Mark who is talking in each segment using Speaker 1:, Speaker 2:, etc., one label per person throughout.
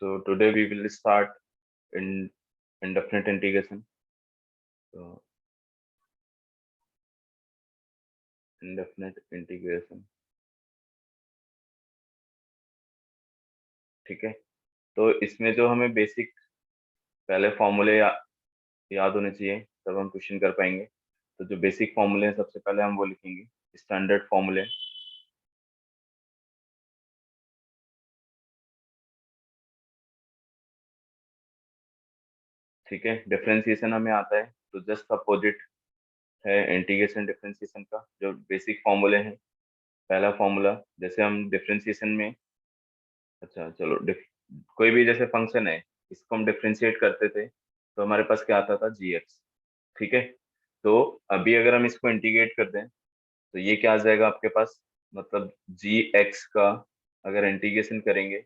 Speaker 1: So today we will start in indefinite integration. So indefinite integration, ठीक है। तो इसमें जो हमें बेसिक पहले फॉर्मूले याद होने चाहिए, तब हम क्वेश्चन कर पाएंगे। तो जो बेसिक फॉर्मूले हैं सबसे पहले हम वो लिखेंगे, स्टैंडर्ड फॉर्मूले। ठीक है, डिफरेंशिएशन हमें आता है, तो जस्ट अपोजिट है इंटीग्रेशन डिफरेंशिएशन का, जो बेसिक फॉर्मूले हैं। पहला फॉर्मूला, जैसे हम डिफरेंशिएशन में, अच्छा चलो कोई भी जैसे फंक्शन है, इसको हम डिफरेंशिएट करते थे तो हमारे पास क्या आता था, जी एक्स। ठीक है, तो अभी अगर हम इसको इंटीग्रेट कर दें तो ये क्या आ जाएगा आपके पास, मतलब जी एक्स का अगर इंटीग्रेशन करेंगे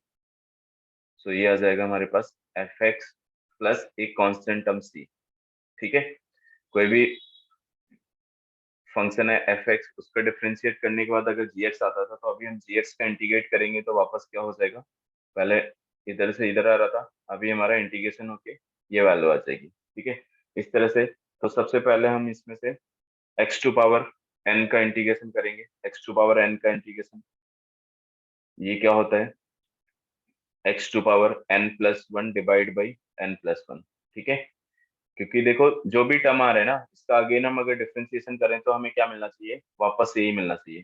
Speaker 1: तो ये आ जाएगा हमारे पास एफ एक्स प्लस एक कांस्टेंट टर्म सी। ठीक है, कोई भी फंक्शन है एफ एक्स, उसका डिफरेंशिएट करने के बाद अगर जी एक्स आता था, तो अभी हम जी एक्स का इंटीग्रेट करेंगे तो वापस क्या हो जाएगा, पहले इधर से इधर आ रहा था, अभी हमारा इंटीग्रेशन होके ये वैल्यू आ जाएगी। ठीक है, इस तरह से। तो सबसे पहले हम इसमें से एक्स टू पावर एन का इंटीग्रेशन करेंगे। एक्स टू पावर एन का इंटीग्रेशन ये क्या होता है, x to power n plus one divide by n plus one. ठीक है, क्योंकि देखो जो भी टर्म आ रहे हैं ना, इसका अगेन हम अगर डिफरेंशिएशन करें तो हमें क्या मिलना चाहिए, वापस से यही मिलना चाहिए।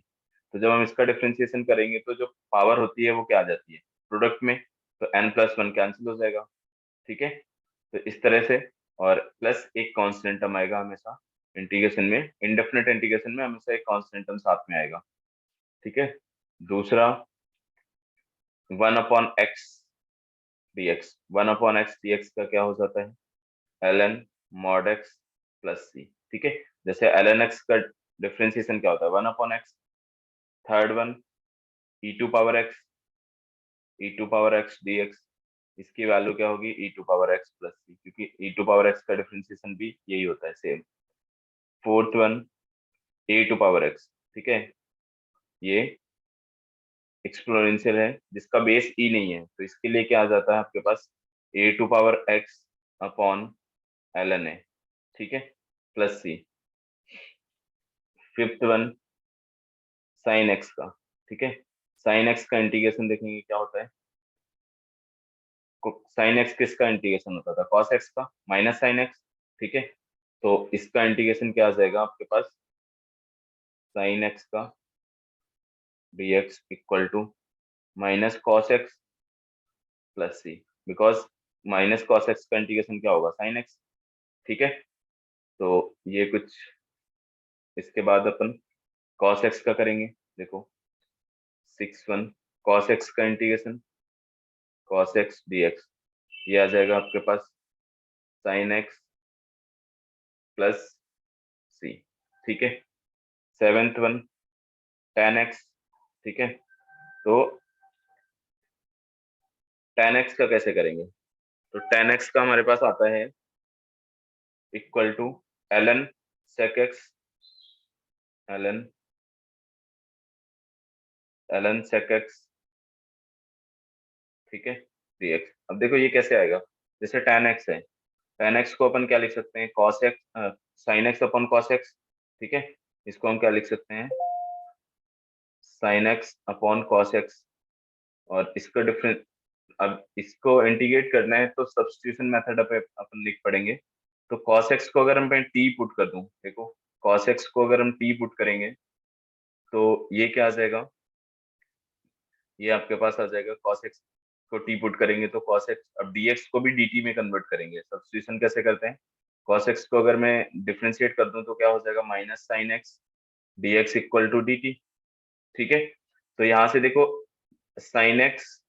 Speaker 1: तो जब हम इसका डिफरेंशिएशन करेंगे तो जो पावर होती है वो क्या आ जाती है प्रोडक्ट में, तो एन प्लस वन कैंसिल हो जाएगा। ठीक है, तो इस तरह से, और प्लस एक कांस्टेंट टर्म आएगा हमेशा इंटीग्रेशन में, इंडेफिनिट इंटीग्रेशन में हमेशा एक कांस्टेंट टर्म साथ में आएगा। ठीक है, दूसरा one upon x d x. One upon x d x का क्या हो जाता है, l n mod x plus c. ठीक है, जैसे एल एन एक्स का डिफरेंशिएशन क्या होता है, one upon x, third one e to power x, e to power x d x, इसकी वैल्यू क्या होगी, e to power x plus c, क्योंकि ई टू पावर एक्स का डिफरेंशिएशन भी यही होता है same. Fourth one a to power x. ठीक है, ये एक्सपोनेंशियल है जिसका बेस ई नहीं है, तो इसके लिए क्या आ जाता है आपके पास, a to power x upon l n a. ठीक है, plus c. Fifth one sine x का। ठीक है, साइन एक्स का इंटीग्रेशन देखेंगे क्या होता है, साइन एक्स किसका इंटीग्रेशन होता था, कॉस एक्स का माइनस साइन एक्स। ठीक है, तो इसका इंटीग्रेशन क्या आ जाएगा आपके पास, साइन एक्स का d x equal to minus cos x plus c, because minus cos x का इंटीग्रेशन क्या होगा, साइन एक्स। ठीक है, तो ये कुछ, इसके बाद अपन कॉस एक्स का करेंगे। देखो सिक्स वन कॉस एक्स का integration, cos x d x, ये आ जाएगा आपके पास साइन एक्स प्लस सी। ठीक है, सेवेंथ वन टेन एक्स। ठीक है, तो टेन एक्स का कैसे करेंगे, तो टेन एक्स का हमारे पास आता है equal to l n sec x, l n l n sec x. ठीक है, डी एक्स। अब देखो ये कैसे आएगा, जैसे टेन एक्स है, टेन एक्स को अपन क्या लिख सकते हैं, cos x, sine x upon cos x. ठीक है, इसको हम क्या लिख सकते हैं, sine x upon cos x. और इसका डिफरेंस, अब इसको इंटीग्रेट करना है तो सब्स्टिट्यूशन मेथड अपन लिख पड़ेंगे। तो cos x को अगर मैं टी पुट कर दूं, देखो cos x को अगर हम टी पुट करेंगे तो ये क्या आ जाएगा, ये आपके पास आ जाएगा, cos x को टी पुट करेंगे तो cos x, अब dx को भी dt में कन्वर्ट करेंगे। सब्स्टिट्यूशन कैसे करते हैं, cos x को अगर मैं डिफरेंशिएट कर दूं तो क्या हो जाएगा, minus sine x dx equal to dt। ठीक है, तो यहाँ से देखो साइन एक्स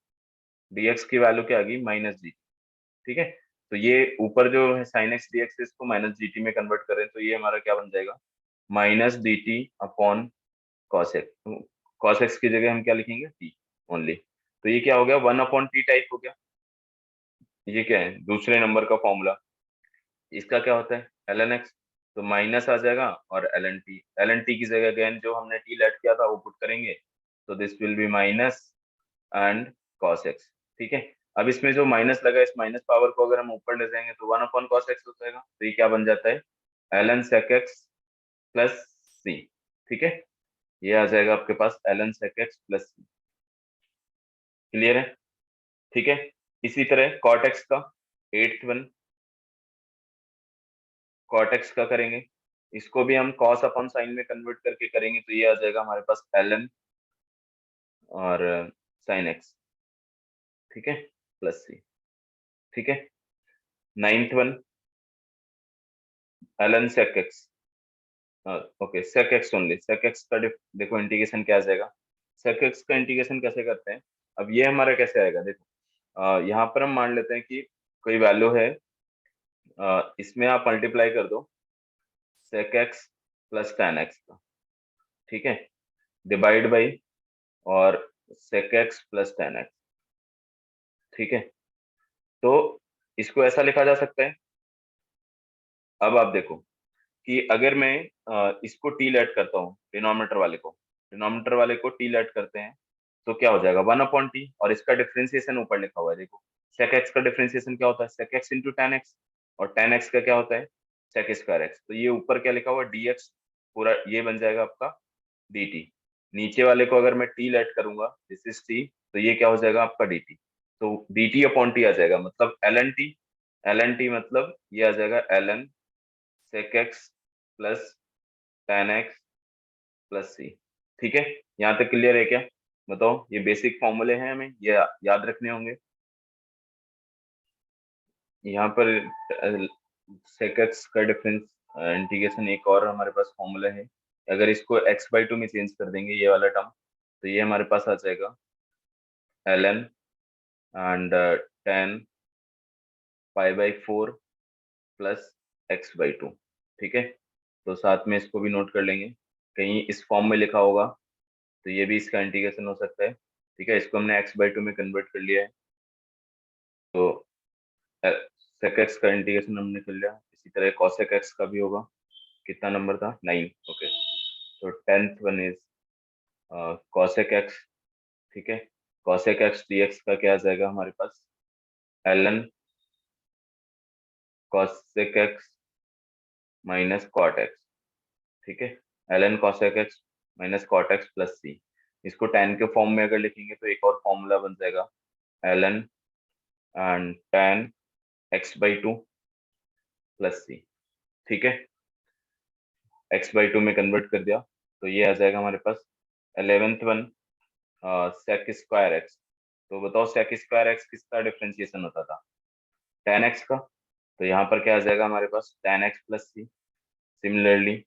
Speaker 1: dx की वैल्यू क्या आ गई, माइनस डी। ठीक है, तो ये ऊपर जो है साइन एक्स डी एक्स, इसको माइनस डी टी में कन्वर्ट करें तो ये हमारा क्या बन जाएगा, minus d t upon cos x. Cos x की जगह हम क्या लिखेंगे, टी ओनली। तो ये क्या हो गया, वन अपॉन टी टाइप हो गया। ये क्या है, दूसरे नंबर का फॉर्मूला। इसका क्या होता है, एल एन एक्स, तो माइनस आ जाएगा, और l n t, l n t की जगह अगेन जो हमने टी लेट किया था वो पुट करेंगे, तो this will be minus and cos x. ठीक है, अब इसमें जो माइनस लगा, इस माइनस पावर को अगर हम ऊपर ले जाएंगे तो 1/cos x हो जाएगा। तो ये क्या बन जाता है, ln sec x plus c. ठीक है, ये आ जाएगा आपके पास ln sec x प्लस सी। क्लियर है? ठीक है, इसी तरह cot x का 8th वन, cot x का करेंगे, इसको भी हम cos अपॉन साइन में कन्वर्ट करके करेंगे, तो ये आ जाएगा हमारे पास ln और sin x। ठीक है, प्लस सी। ठीक है, 9th one ln sec x। Okay, sec x only, sec x का देखो इंटीग्रेशन क्या आ जाएगा। sec x का इंटीग्रेशन कैसे करते हैं, अब ये हमारा कैसे आएगा देखो, यहाँ पर हम मान लेते हैं कि कोई वैल्यू है, इसमें आप मल्टीप्लाई कर दो sec x plus tan x का। ठीक है, डिवाइड बाई और sec x plus tan x। ठीक है, तो इसको ऐसा लिखा जा सकता है। अब आप देखो कि अगर मैं इसको टी लेट करता हूँ, डिनोमिनेटर वाले को टी लेट करते हैं, तो क्या हो जाएगा 1/t, और इसका डिफरेंशिएशन ऊपर लिखा हुआ है देखो। sec x का डिफरेंशिएशन क्या होता है, sec x into tan x, और tan x का क्या होता है sec स्क्वायर x। तो ये ऊपर क्या लिखा हुआ है dx, पूरा ये बन जाएगा आपका dt। नीचे वाले को अगर मैं t लेट करूंगा, दिस इज t, तो ये क्या हो जाएगा आपका dt। तो dt अपॉन t आ जाएगा, मतलब ln t मतलब ये आ जाएगा ln sec x plus tan x plus c. ठीक है, यहाँ तक क्लियर है क्या? बताओ, ये बेसिक फॉर्मूले हैं, हमें ये याद रखने होंगे। यहाँ पर sec x का डिफरेंस इंटीग्रेशन एक और हमारे पास फॉर्मूला है, अगर इसको x/2 में चेंज कर देंगे ये वाला टर्म, तो ये हमारे पास आ जाएगा ln and tan π/4 plus x/2। ठीक है, तो साथ में इसको भी नोट कर लेंगे, कहीं इस फॉर्म में लिखा होगा तो ये भी इसका इंटीग्रेशन हो सकता है। ठीक है, इसको हमने x/2 में कन्वर्ट कर लिया है, तो sec x का इंटीग्रेशन हमने कर लिया। इसी तरह cosec x का भी होगा, कितना नंबर था 9। ओके, तो 10th one is cosec x। ठीक है, cosec x dx का क्या आ जाएगा हमारे पास, ln cosec x minus cot x। ठीक है, ln cosec x minus cot x plus c. इसको tan के फॉर्म में अगर लिखेंगे तो एक और फॉर्मूला बन जाएगा ln and tan x/2 plus c. ठीक है, x/2 में कन्वर्ट कर दिया, तो ये आ जाएगा हमारे पास 11th one sec square x. तो बताओ sec स्क्वायर एक्स किसका डिफरेंशिएशन होता था, tan x का। तो यहाँ पर क्या आ जाएगा हमारे पास tan x plus c. Similarly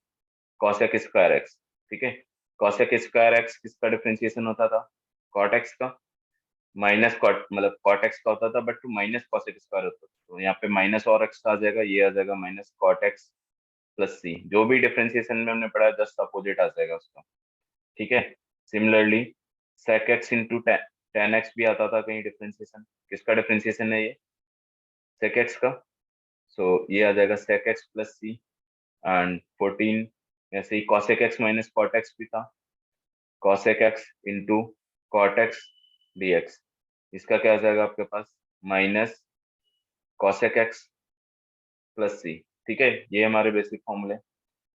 Speaker 1: cosec square x. ठीक है, cosec स्क्वायर एक्स किसका डिफरेंशिएशन होता था, cot x का। माइनस कॉट मतलब cot x का होता था, बट माइनस cosec स्क्वायर होता था, तो यहाँ पे माइनस और x आ जाएगा, ये आ जाएगा माइनस cot x प्लस सी। जो भी डिफरेंशिएशन में हमने पढ़ा जस्ट अपोजिट आ जाएगा उसका। ठीक है, similarly sec x into tan x भी आता था कहीं डिफरेंशिएशन, किसका डिफरेंशिएशन है ये, sec x का। सो ये आ जाएगा sec x plus c and 14। ऐसे ही cosec x minus cot x भी था, cosec x into cot x dx। इसका क्या आ जाएगा आपके पास, minus cosec x plus c. ठीक है, ये हमारे बेसिक फॉर्मूले।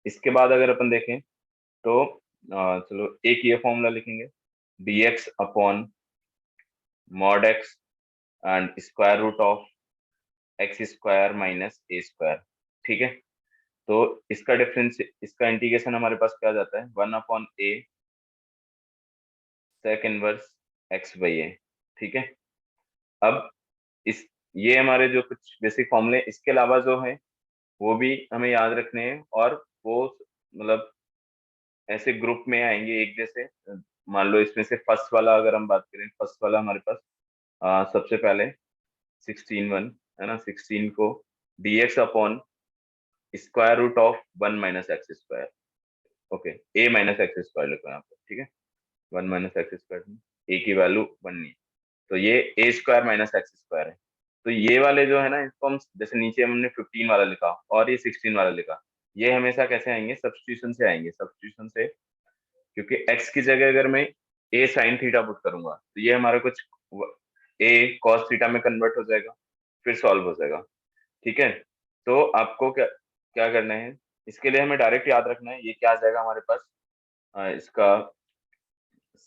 Speaker 1: इसके बाद अगर अपन देखें तो चलो एक ये फॉर्मूला लिखेंगे, dx upon mod x and square root of x square minus a square. ठीक है, तो इसका डिफरेंस, इसका इंटीग्रेशन हमारे पास क्या आ जाता है, 1/a सेक इनवर्स x/a। ठीक है, अब इस ये हमारे जो कुछ बेसिक फॉर्मूले, इसके अलावा जो है वो भी हमें याद रखने हैं, और वो मतलब ऐसे ग्रुप में आएंगे एक जैसे। मान लो इसमें से फर्स्ट वाला अगर हम बात करें, फर्स्ट वाला हमारे पास सबसे पहले 16 है ना, 16 को dx upon square root of 1 - x²। Okay, a - x² लिखो यहाँ पे। ठीक है, 1 - x², a की वैल्यू 1 नहीं, तो ये a² - x² है। तो ये वाले जो है ना, इसको हम जैसे नीचे हमने 15 वाला लिखा और ये 16 वाला लिखा, ये हमेशा कैसे आएंगे, सब्स्टिट्यूशन से आएंगे, सब्स्टिट्यूशन से। क्योंकि x की जगह अगर मैं a sin थीटा पुट करूंगा, तो ये हमारा कुछ ए कॉस थीटा में कन्वर्ट हो जाएगा, फिर सॉल्व हो जाएगा। ठीक है, तो आपको क्या क्या करना है, इसके लिए हमें डायरेक्ट याद रखना है ये क्या आ जाएगा हमारे पास, इसका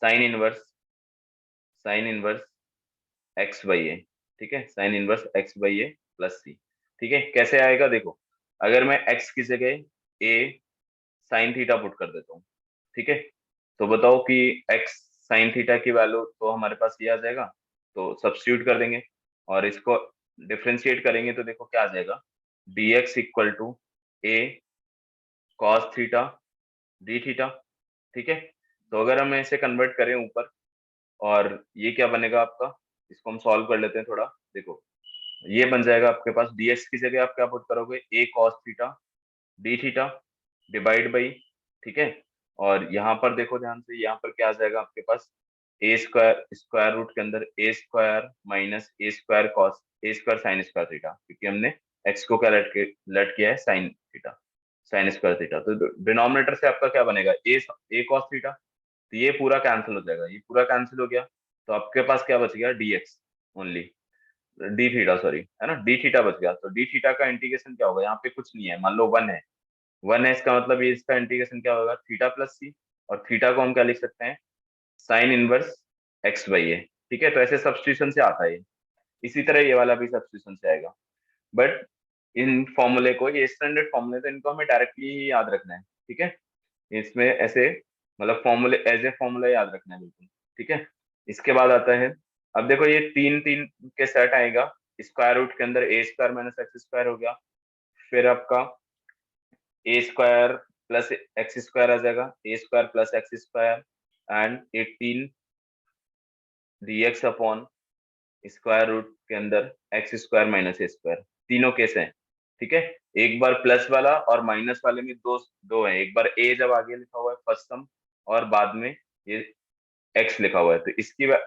Speaker 1: sine inverse x by a. ठीक है, sine inverse x by a plus c. ठीक है, कैसे आएगा देखो, अगर मैं एक्स की जगह ए साइन थीटा पुट कर देता हूँ, ठीक है, तो बताओ कि एक्स साइन थीटा की वैल्यू तो हमारे पास ये आ जाएगा, तो सब्स्टिट्यूट कर देंगे और इसको डिफरेंशिएट करेंगे तो देखो क्या आ जाएगा, d x equal to a cos theta d theta. ठीक है, तो अगर हम इसे कन्वर्ट करें ऊपर, और ये क्या बनेगा आपका, इसको हम सॉल्व कर लेते हैं थोड़ा। देखो ये बन जाएगा आपके पास, dx की जगह आप क्या पुट करोगे, a cos theta d theta divide by, ठीक है, और यहाँ पर देखो ध्यान से, यहाँ पर क्या आ जाएगा आपके पास, ए स्क्वायर स्क्वायर रूट के अंदर a square minus a square cos A square sine square theta, क्योंकि हमने एक्स को क्या लट किया है, sine theta, sine square theta. तो डिनोमिनेटर से आपका क्या बनेगा, ए कॉस थीटा, तो ये पूरा कैंसिल हो जाएगा, ये पूरा कैंसिल हो गया, तो आपके पास क्या बच गया, D x only, D theta sorry, है ना, डी थीटा बच गया। तो डी थीटा का इंटीग्रेशन क्या होगा, यहाँ पे कुछ नहीं है, मान लो वन है, वन है, इसका मतलब ये इसका इंटीग्रेशन क्या होगा, थीटा प्लस सी, और थीटा को हम क्या लिख सकते हैं, sign inverse x by a. ठीक है, तो ऐसे सब्स्टिट्यूशन से आता है, इसी तरह ये वाला भी सब्स्टिट्यूशन से आएगा। बट इन फॉर्मूले को, ये स्टैंडर्ड फॉर्मूले, तो इनको हमें डायरेक्टली ही याद रखना है। ठीक है, इसमें ऐसे मतलब फॉर्मूले एज ए फॉर्मूला याद रखना है बिल्कुल। ठीक है, इसके बाद आता है, अब देखो ये तीन तीन के सेट आएगा, स्क्वायर रूट के अंदर a square minus x square हो गया, फिर आपका a square plus x square आ जाएगा, a square plus x square and 18 dx upon square root के अंदर x square minus a square, तीनों केस हैं। ठीक है, एक बार प्लस वाला और माइनस वाले में दो दो है, एक बार ए जब आगे लिखा हुआ है फर्स्ट सम, और बाद में ये एक्स लिखा हुआ है, तो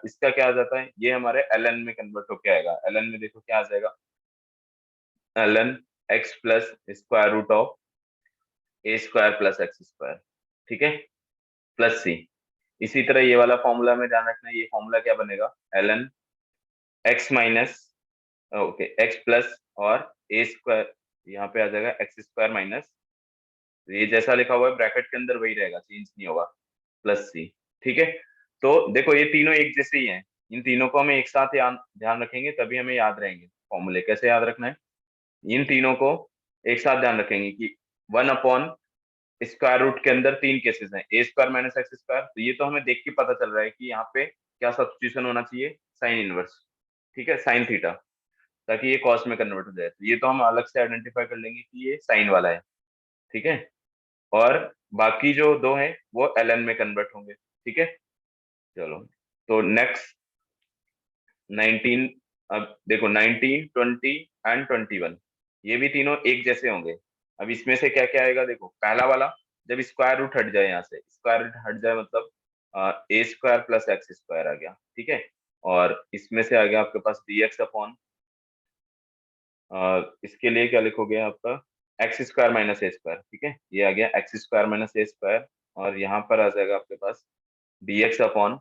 Speaker 1: इसका क्या आ जाता है, ये हमारे ln में कन्वर्ट होके आएगा। ln में देखो क्या आ जाएगा, ln x plus square root of a square plus x square. ठीक है, प्लस सी। इसी तरह ये वाला फॉर्मूला में ध्यान रखना है, ये फॉर्मूला क्या बनेगा, ln x minus, okay, x plus और ए स्क्वायर, यहाँ पे आ जाएगा एक्स स्क्वायर माइनस, ये जैसा लिखा हुआ है ब्रैकेट के अंदर वही रहेगा, चेंज नहीं होगा, प्लस सी। ठीक है, तो देखो ये तीनों एक जैसे ही हैं, इन तीनों को हमें एक साथ ध्यान रखेंगे तभी हमें याद रहेंगे फॉर्मूले। कैसे याद रखना है, इन तीनों को एक साथ ध्यान रखेंगे कि वन अपॉन स्क्वायर रूट के अंदर तीन केसेस हैं, ए स्क्वायर माइनस एक्स स्क्वायर, तो ये तो हमें देख के पता चल रहा है कि यहाँ पे क्या सब्स्टिट्यूशन होना चाहिए, साइन इनवर्स। ठीक है, साइन थीटा, ताकि ये कॉस में कन्वर्ट हो जाए, तो ये तो हम अलग से आइडेंटिफाई कर लेंगे कि ये साइन वाला है। ठीक है, और बाकी जो दो हैं वो एलएन में कन्वर्ट होंगे। ठीक है, चलो, तो नेक्स्ट 19, अब देखो 19 20 एंड 21, ये भी तीनों एक जैसे होंगे। अब इसमें से क्या क्या आएगा, देखो पहला वाला, जब स्क्वायर रूट हट जाए, यहाँ से स्क्वायर रूट हट जाए मतलब a square plus x square आ गया। ठीक है, और इसमें से आ गया आपके पास डी एक्स अपॉन, इसके लिए क्या लिखोगे आपका, x square minus a square. ठीक है, ये आ गया x square minus a square, और यहाँ पर आ जाएगा आपके पास डी एक्स अपॉन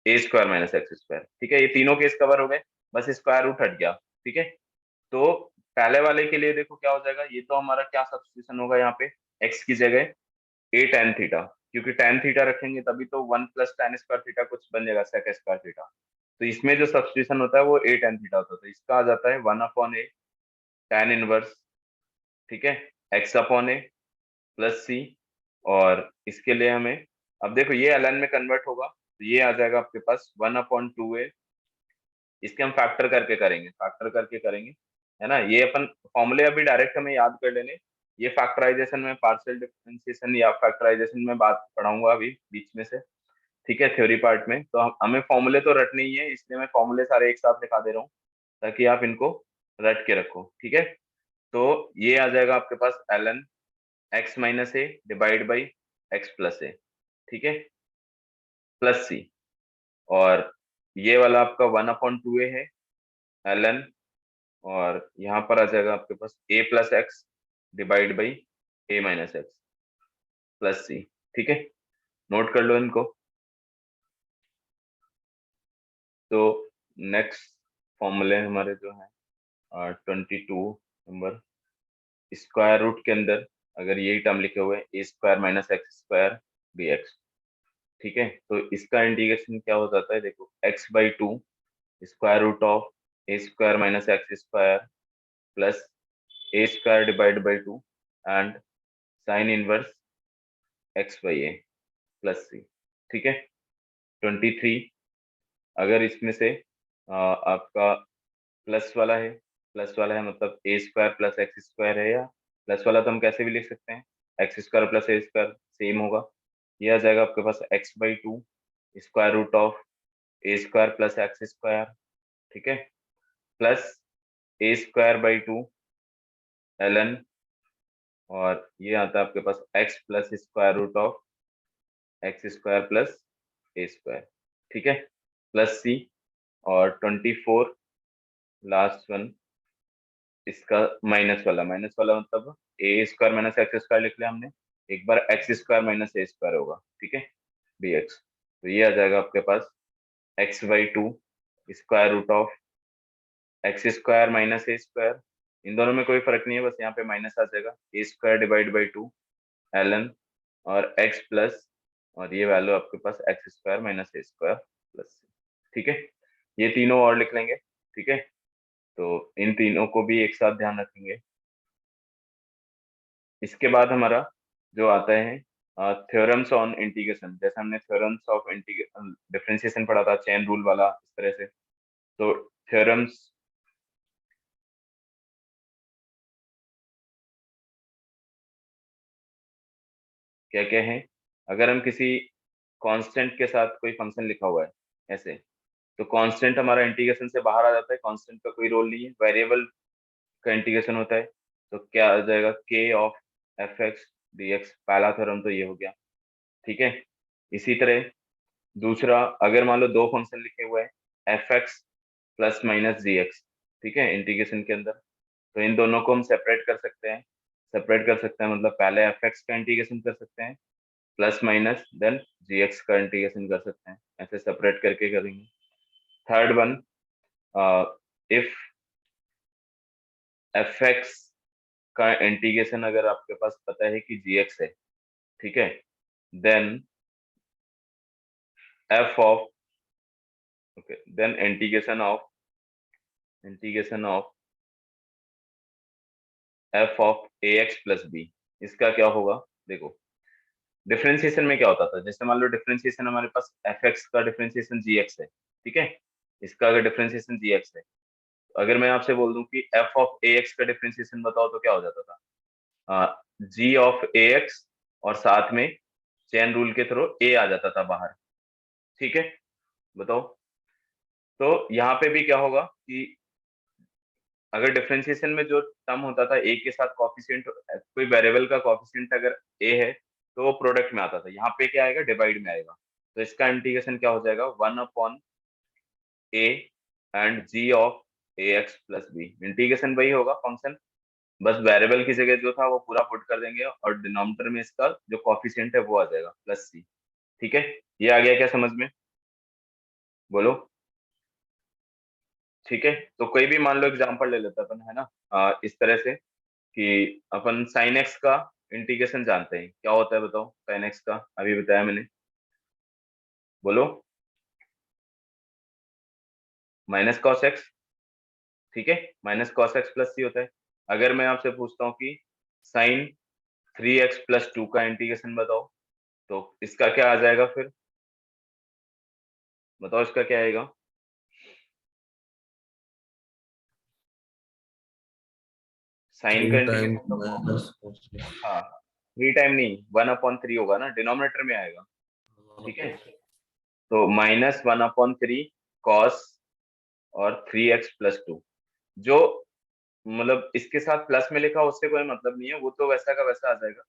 Speaker 1: ए स्क्वायर माइनस एक्स स्क्वायर। ठीक है, ये तीनों केस कवर हो गए, बस स्क्वायर रूट हट गया। ठीक है, तो पहले वाले के लिए देखो क्या हो जाएगा, ये तो हमारा क्या सब्स्टिट्यूशन होगा यहाँ पे, एक्स की जगह ए टेन थीटा, क्योंकि टेन थीटा रखेंगे तभी तो one plus ten square theta कुछ बन जाएगा, सेक स्क्वायर थीटा। तो इसमें जो सब्स्टिट्यूशन होता है वो ए टेन थीटा होता है, तो इसका आ जाता है वन अपॉन ए टेन इनवर्स, ठीक है, एक्स अपॉन ए प्लस सी। और इसके लिए हमें, अब देखो ये एलएन में कन्वर्ट होगा, तो ये आ जाएगा आपके पास वन अपॉन टू ए, इसके हम फैक्टर करके करेंगे, फैक्टर करके करेंगे, है ना, ये अपन फॉर्मूले अभी डायरेक्ट हमें याद कर लेने, ये फैक्टराइजेशन में, पार्शियल डिफरेंशिएशन या फैक्टराइजेशन में बात पढ़ाऊंगा अभी बीच में से। ठीक है, थ्योरी पार्ट में तो हमें फॉर्मूले तो रटने ही है, इसलिए मैं फॉर्मूले सारे एक साथ दिखा दे रहा हूँ ताकि आप इनको रट के रखो। ठीक है, तो ये आ जाएगा आपके पास ln x minus a divide by x plus a, ठीक है, प्लस सी। और ये वाला आपका वन अपॉन टू ए है ln, और यहाँ पर आ जाएगा आपके पास a plus x divide by a minus x plus c. ठीक है, नोट कर लो इनको। तो नेक्स्ट फॉर्मूले हमारे जो है 22 नंबर, स्क्वायर रूट के अंदर अगर यही टर्म लिखे हुए a square minus x square d x, ठीक है, तो इसका इंटीग्रेशन क्या हो जाता है, देखो x/2 square root of a square minus x square plus a square divide by 2 and sine inverse x/a plus c, ठीक है। 23 अगर इसमें से आपका प्लस वाला है मतलब a square plus x square है, या प्लस वाला तो हम कैसे भी लिख सकते हैं, x square plus a square same होगा, ये आ जाएगा आपके पास x/2 square root of a square plus x square, ठीक है, plus a square by 2 ln, और ये आता है आपके पास x plus square root of x square plus a square, ठीक है, प्लस c। और 24 लास्ट वन, इसका माइनस वाला मतलब a square minus x square लिख लिया हमने, एक बार x square minus a square होगा, ठीक है, dx। तो ये आ जाएगा आपके पास x/2 square root of x square minus a square, इन दोनों में कोई फर्क नहीं है, बस यहाँ पे माइनस आ जाएगा, a square divide by 2 ln, और x प्लस, और ये वैल्यू आपके पास x square minus a square plus, ठीक है, ये तीनों और लिख लेंगे, ठीक है। तो इन तीनों को भी एक साथ ध्यान रखेंगे। इसके बाद हमारा जो आता है थ्योरम्स ऑन इंटीग्रेशन, जैसे हमने थ्योरम्स ऑफ डिफरेंशिएशन पढ़ा था, चेन रूल वाला, इस तरह से। तो थ्योरम्स क्या क्या है, अगर हम किसी कांस्टेंट के साथ कोई फंक्शन लिखा हुआ है ऐसे, तो कांस्टेंट हमारा इंटीग्रेशन से बाहर आ जाता है, कांस्टेंट का कोई रोल नहीं है, वेरिएबल का इंटीग्रेशन होता है, तो क्या आ जाएगा k of F x d x, पहला थ्योरम तो ये हो गया, ठीक है। इसी तरह दूसरा, अगर मान लो दो फंक्शन लिखे हुए हैं F x plus minus g x, ठीक है, इंटीग्रेशन के अंदर, तो इन दोनों को हम सेपरेट कर सकते हैं, मतलब पहले एफ एक्स का इंटीग्रेशन कर सकते हैं प्लस माइनस, देन जी एक्स का इंटीग्रेशन कर सकते हैं, ऐसे सेपरेट करके करेंगे। Third one, if F x का इंटीग्रेशन अगर आपके पास पता है कि जी एक्स है, ठीक है, then f of, okay, then integration of f of a x plus b, इसका क्या होगा, देखो डिफरेंशिएशन में क्या होता था, जैसे मान लो डिफरेंशिएशन हमारे पास एफ एक्स का डिफरेंशिएशन जी एक्स है, ठीक है, इसका अगर डिफरेंशिएशन जी एक्स है, तो अगर मैं आपसे बोल दूं कि एफ ऑफ ए एक्स का डिफरेंशिएशन बताओ, तो क्या हो जाता था, जी ऑफ ए एक्स, और साथ में चेन रूल के थ्रू ए आ जाता था बाहर, ठीक है, बताओ। तो यहाँ पे भी क्या होगा कि अगर डिफरेंशिएशन में जो टर्म होता था ए के साथ कॉफिशिएंट, कोई वेरिएबल का कॉफिशिएंट अगर ए है, तो वो प्रोडक्ट में आता था, यहाँ पे क्या आएगा, डिवाइड में आएगा, तो इसका इंटीग्रेशन क्या हो जाएगा, 1/a and g of a x plus b, integration वही होगा फंक्शन, बस वेरिएबल की जगह जो था वो पूरा पुट कर देंगे, और डिनोमिनेटर में इसका जो कॉफिशिएंट है वो आ जाएगा प्लस सी, ठीक है। ये आ गया क्या समझ में, बोलो, ठीक है। तो कोई भी मान लो एग्जांपल ले लेते हैं अपन, है ना, इस तरह से कि अपन साइन एक्स का इंटीग्रेशन जानते हैं, क्या होता है बताओ, साइन एक्स का अभी बताया मैंने, बोलो, माइनस कॉस एक्स, ठीक है, माइनस कॉस एक्स प्लस सी होता है। अगर मैं आपसे पूछता हूँ कि साइन 3x+2 का इंटीग्रेशन बताओ, तो इसका क्या आ जाएगा फिर, बताओ इसका क्या आएगा, साइन का
Speaker 2: 3 टाइम
Speaker 1: इंटीग्रेशन तो,
Speaker 2: माइनस,
Speaker 1: हाँ, 3 टाइम नहीं, 1/3 होगा ना, डिनोमिनेटर में आएगा, ठीक है, तो -1/3 कॉस और 3x+2, जो मतलब इसके साथ प्लस में लिखा उससे कोई मतलब नहीं है, वो तो वैसा का वैसा आ जाएगा,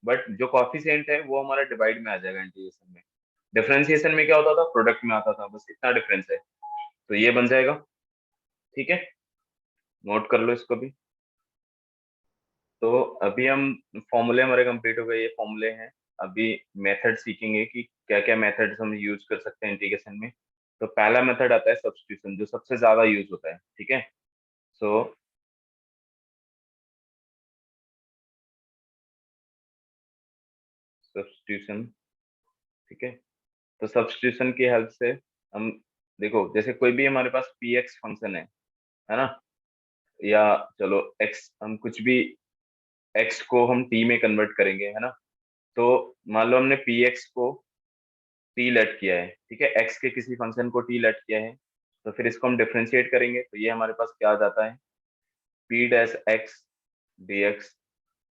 Speaker 1: बट जो कॉफिशिएंट है वो हमारा डिवाइड में आ जाएगा इंटीग्रेशन में। डिफरेंशिएशन में क्या होता था, प्रोडक्ट में आता था, बस इतना डिफरेंस है, तो ये बन जाएगा, ठीक है, नोट कर लो इसको भी। तो अभी हम फॉर्मूले हमारे कंप्लीट हो गए, ये फॉर्मूले हैं, अभी मेथड सीखेंगे कि क्या क्या मेथड्स हम यूज कर सकते हैं इंटीग्रेशन में। तो पहला मेथड आता है सब्स्टिट्यूशन, जो सबसे ज्यादा यूज होता है, ठीक है। सो सब्स्टिट्यूशन, ठीक है। तो सब्स्टिट्यूशन की हेल्प से हम, देखो जैसे कोई भी हमारे पास पी एक्स फंक्शन है ना, या चलो एक्स, हम कुछ भी एक्स को हम टी में कन्वर्ट करेंगे, है ना। तो मान लो हमने पी एक्स को टी लेट किया है, ठीक है, एक्स के किसी फंक्शन को टी लेट किया है, तो फिर इसको हम डिफरेंशिएट करेंगे, तो ये हमारे पास क्या आ जाता है, P dash x d x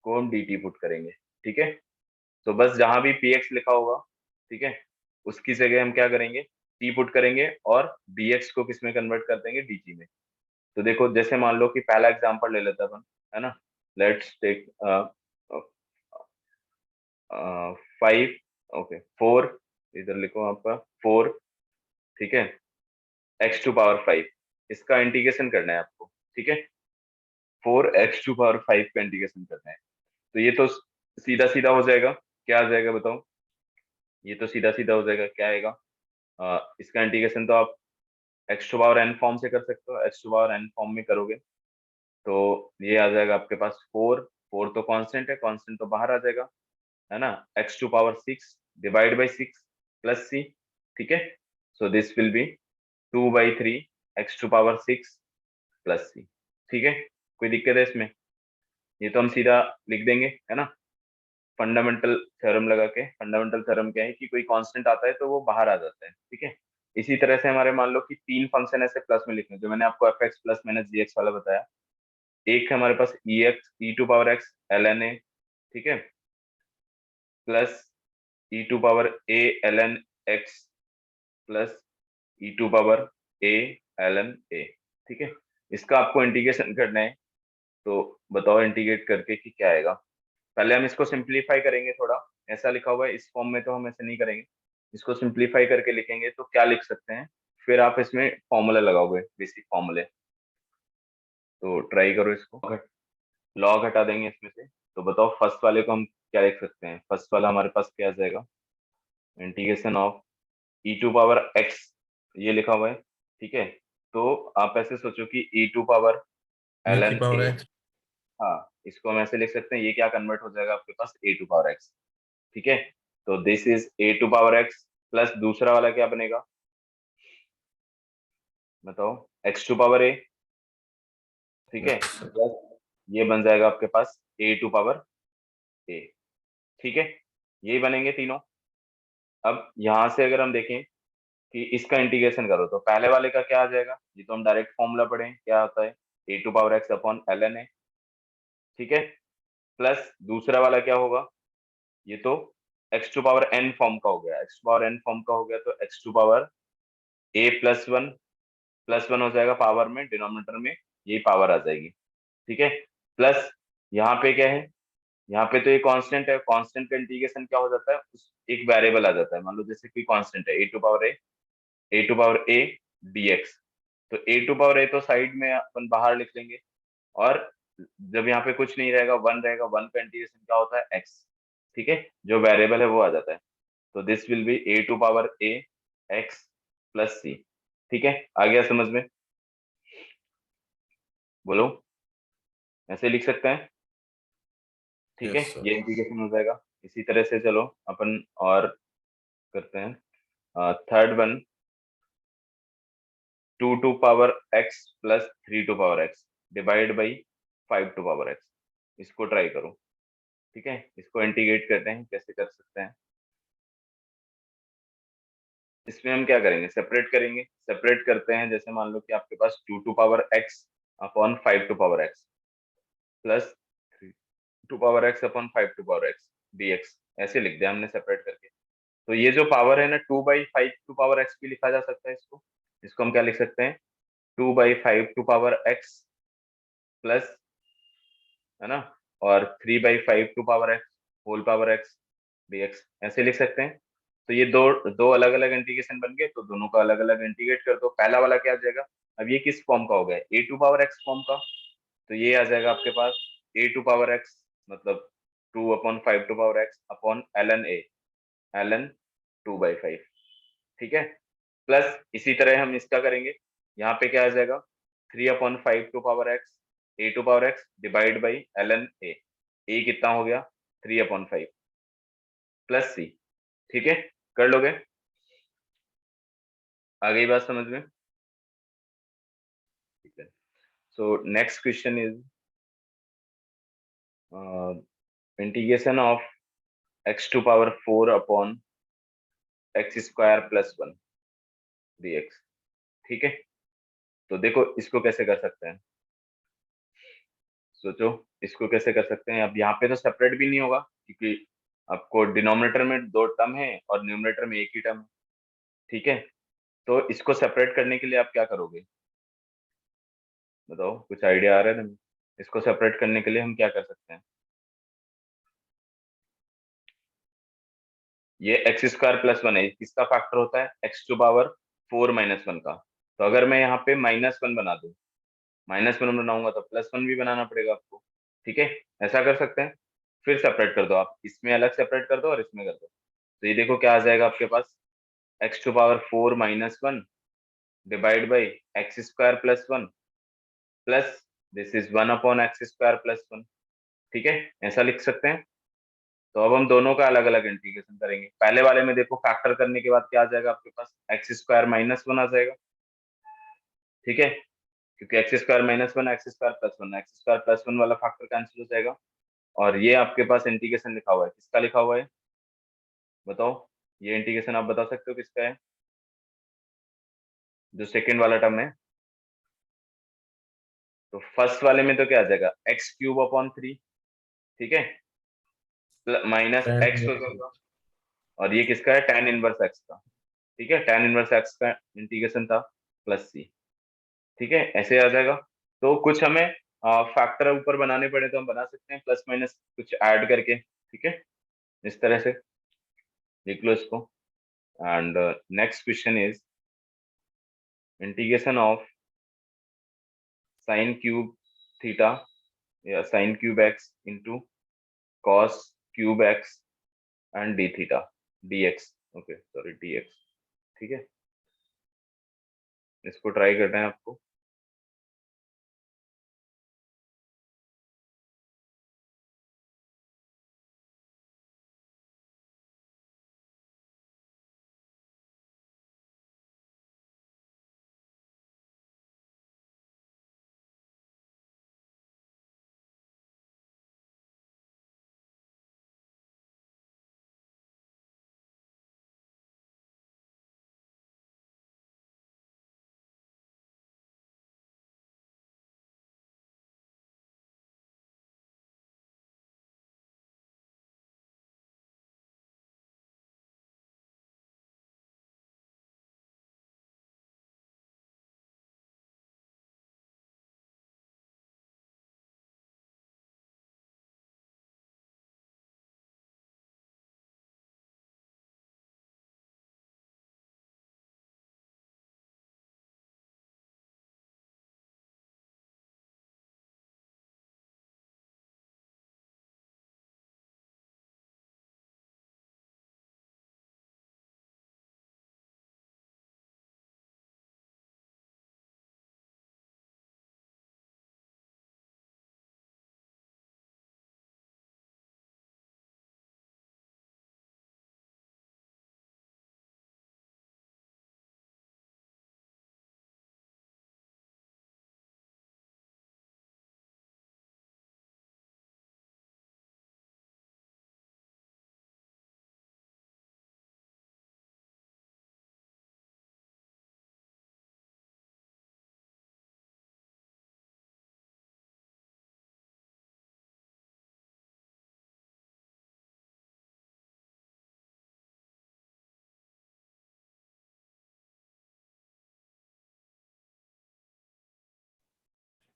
Speaker 1: को हम डी टी पुट करेंगे, ठीक है। तो बस जहां भी पी एक्स लिखा होगा, ठीक है, उसकी जगह हम क्या करेंगे, टी पुट करेंगे और डी एक्स को किस में कन्वर्ट कर देंगे, डी टी में। तो देखो जैसे मान लो कि पहला एग्जांपल ले लेते हैं अपन, है ना। लेट्स टेक 5, ओके 4, इधर लिखो आपका 4, ठीक है, x⁵ इसका इंटीग्रेशन करना है आपको, ठीक है। 4x⁵ का इंटीग्रेशन करना है, तो ये तो सीधा सीधा हो जाएगा, क्या आ जाएगा बताओ, ये तो सीधा सीधा हो जाएगा, क्या आएगा, इसका इंटीग्रेशन तो आप x⁵n फॉर्म से कर सकते हो, x⁵n फॉर्म में करोगे तो ये आ जाएगा आपके पास 4, 4 तो कांस्टेंट है, कांस्टेंट तो बाहर आ जाएगा, है ना, x⁵ divide by 6 plus c, ठीक है। सो this will B 2/3 x⁵ plus c, ठीक है। कोई दिक्कत है इसमें, ये तो हम सीधा लिख देंगे, है ना, फंडामेंटल थ्योरम लगा के। फंडामेंटल थ्योरम क्या है कि कोई कांस्टेंट आता है तो वो बाहर आ जाता है, ठीक है। इसी तरह से हमारे मान लो कि तीन फंक्शन ऐसे प्लस में लिखने, जो मैंने आपको f x plus minus g x वाला बताया। एक है हमारे पास e x e to power x l n a, ठीक है, plus e to power a l n x plus e to power a l n a, ठीक है। इसका आपको इंटीग्रेशन करना है, तो बताओ इंटीग्रेट करके कि क्या आएगा। पहले हम इसको सिंप्लीफाई करेंगे थोड़ा, ऐसा लिखा हुआ है इस फॉर्म में तो हम ऐसे नहीं करेंगे, इसको सिंप्लीफाई करके लिखेंगे तो क्या लिख सकते हैं, फिर आप इसमें फॉर्मूला लगाओगे, बेसिक फॉर्मूले। तो ट्राई करो इसको, लॉग हटा देंगे इसमें से। तो बताओ फर्स्ट वाले को हम क्या लिख सकते हैं, फर्स्ट वाला हमारे पास क्या आ जाएगा, integration of e to power x, ये लिखा हुआ है, ठीक है। तो आप ऐसे सोचो कि ई टू पावर
Speaker 2: ई
Speaker 1: एल
Speaker 2: की
Speaker 1: एन
Speaker 2: पावर
Speaker 1: ए,
Speaker 2: एक्स।
Speaker 1: हाँ, इसको हम ऐसे लिख सकते हैं, ये क्या कन्वर्ट हो जाएगा आपके पास ए टू पावर एक्स, ठीक है। तो this is a to power x plus दूसरा वाला क्या बनेगा, बताओ, एक्स टू पावर ए, ठीक है,
Speaker 2: यस।
Speaker 1: प्लस ये बन जाएगा आपके पास ए टू पावर ए, ठीक है। यही बनेंगे तीनों। अब यहां से अगर हम देखें कि इसका इंटीग्रेशन करो तो पहले वाले का क्या आ जाएगा, ये तो हम डायरेक्ट फॉर्मूला पढ़े, क्या होता है, a to power x upon l n a, ठीक है, प्लस दूसरा वाला क्या होगा, ये तो x to power n form का हो गया, x to power n form का हो गया, तो x to power a plus one हो जाएगा पावर में, डिनोमिनेटर में यही पावर आ जाएगी, ठीक है। प्लस यहाँ पे क्या है, यहाँ पे तो ये कांस्टेंट है, कांस्टेंट का इंटीग्रेशन क्या हो जाता है, एक वेरिएबल आ जाता है, मान लो जैसे कोई कांस्टेंट है a to power a d x, तो ए टू पावर ए तो साइड में अपन बाहर लिख लेंगे, और जब यहाँ पे कुछ नहीं रहेगा, वन रहेगा, वन का इंटीग्रेशन क्या होता है, एक्स, ठीक है, जो वेरिएबल है वो आ जाता है। तो this will be a to power a x plus c, ठीक है, आ गया समझ में, बोलो, ऐसे लिख सकते हैं, ठीक है,
Speaker 2: यस सर।
Speaker 1: ये इंटीग्रेशन हो जाएगा। इसी तरह से चलो अपन और करते हैं, third one, 2 to power x plus 3 to power x divide by 5 to power x, इसको ट्राई करो, ठीक है। इसको इंटीग्रेट करते हैं, कैसे कर सकते हैं, इसमें हम क्या करेंगे, सेपरेट करेंगे, सेपरेट करते हैं, जैसे मान लो कि आपके पास 2 to power x upon 5 to power x plus 3 to power x upon 5 to power x d x, ऐसे लिख दिया हमने सेपरेट करके। तो ये जो पावर है ना, 2/5 टू पावर एक्स भी लिखा जा सकता है इसको, इसको हम क्या लिख सकते हैं, 2/5 टू पावर एक्स प्लस, है ना, और 3/5 to power x whole power x dx, ऐसे लिख सकते हैं। तो ये दो दो अलग अलग इंटीग्रेशन बन गए, तो दोनों का अलग अलग इंटीग्रेट कर दो, पहला वाला क्या आ जाएगा, अब ये किस फॉर्म का हो गया, a to power x form का, तो ये आ जाएगा आपके पास ए टू पावर एक्स, मतलब 2/5 to power x upon l n a, l n 2/5, ठीक है। प्लस इसी तरह हम इसका करेंगे, यहाँ पे क्या आ जाएगा 3/5 to power x a to power x divide by ln a कितना हो गया 3/5 प्लस सी। ठीक है, कर लोगे? आ गई बात समझ में? ठीक है, so next question is integration of x to power 4 upon x square plus 1 dx। ठीक है, तो देखो इसको कैसे कर सकते हैं, सोचो इसको कैसे कर सकते हैं। अब यहाँ पे तो सेपरेट भी नहीं होगा क्योंकि आपको डिनोमिनेटर में दो टर्म है और न्यूमरेटर में एक ही टर्म है। ठीक है, तो इसको सेपरेट करने के लिए आप क्या करोगे, बताओ, कुछ आइडिया आ रहा है तुम्हें? इसको सेपरेट करने के लिए हम क्या कर सकते हैं? ये एक्स स्क्वायर प्लस वन है, किसका फैक्टर होता है एक्स टू पावर 4 - 1 का। तो अगर मैं यहाँ पे -1 बना दूं, -1 बनाऊंगा तो +1 भी बनाना पड़ेगा आपको। ठीक है, ऐसा कर सकते हैं। फिर सेपरेट कर दो आप, इसमें अलग सेपरेट कर दो और इसमें कर दो। तो ये देखो क्या आ जाएगा आपके पास, x to power 4 - 1 divide by x square plus 1 plus this is 1/x² + 1। ठीक है, ऐसा लिख सकते हैं। तो अब हम दोनों का अलग अलग इंटीग्रेशन करेंगे। पहले वाले में देखो फैक्टर करने के बाद क्या आ जाएगा आपके पास, x² - 1 आ जाएगा। ठीक है, क्योंकि x² - 1 x² + 1, x² + 1 वाला फैक्टर कैंसिल हो जाएगा। और ये आपके पास इंटीग्रेशन लिखा हुआ है, किसका लिखा हुआ है बताओ? ये इंटीग्रेशन आप बता सकते हो किसका है, जो सेकंड वाला टर्म है? तो फर्स्ट वाले में तो क्या आ जाएगा x³ / 3। ठीक है, माइनस
Speaker 2: tan
Speaker 1: एक्स हो
Speaker 2: inverse।
Speaker 1: जाएगा। और ये किसका है, tan इनवर्स एक्स का। ठीक है, tan इनवर्स एक्स का इंटीग्रेशन था प्लस सी। ठीक है, ऐसे आ जाएगा। तो कुछ हमें फैक्टर ऊपर बनाने पड़े तो हम बना सकते हैं प्लस माइनस कुछ ऐड करके। ठीक है, इस तरह से लिख लो इसको। And next question is integration of sine cube theta या sine cube x into cos cube x and d theta dx। Okay sorry dx। ठीक है, इसको ट्राई करना है आपको।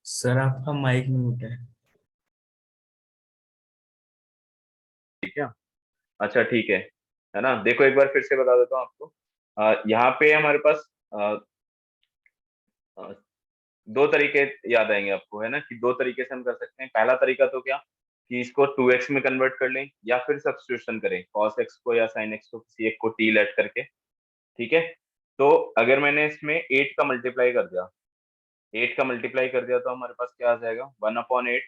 Speaker 2: सर आपका माइक म्यूट है।
Speaker 1: ठीक है, अच्छा ठीक है ना। देखो एक बार फिर से बता देता हूँ आपको। यहाँ पे हमारे पास अ, अ, दो तरीके याद आएंगे आपको, है ना, कि दो तरीके से हम कर सकते हैं। पहला तरीका तो क्या, कि इसको 2x में कन्वर्ट कर लें या फिर सब्स्टिट्यूशन करें, cos x को या sin x को किसी एक को t लेट करके। ठीक है, तो अगर मैंने इसमें 8 का मल्टीप्लाई कर दिया, 8 का मल्टीप्लाई कर दिया तो हमारे पास क्या आ जाएगा, 1/8।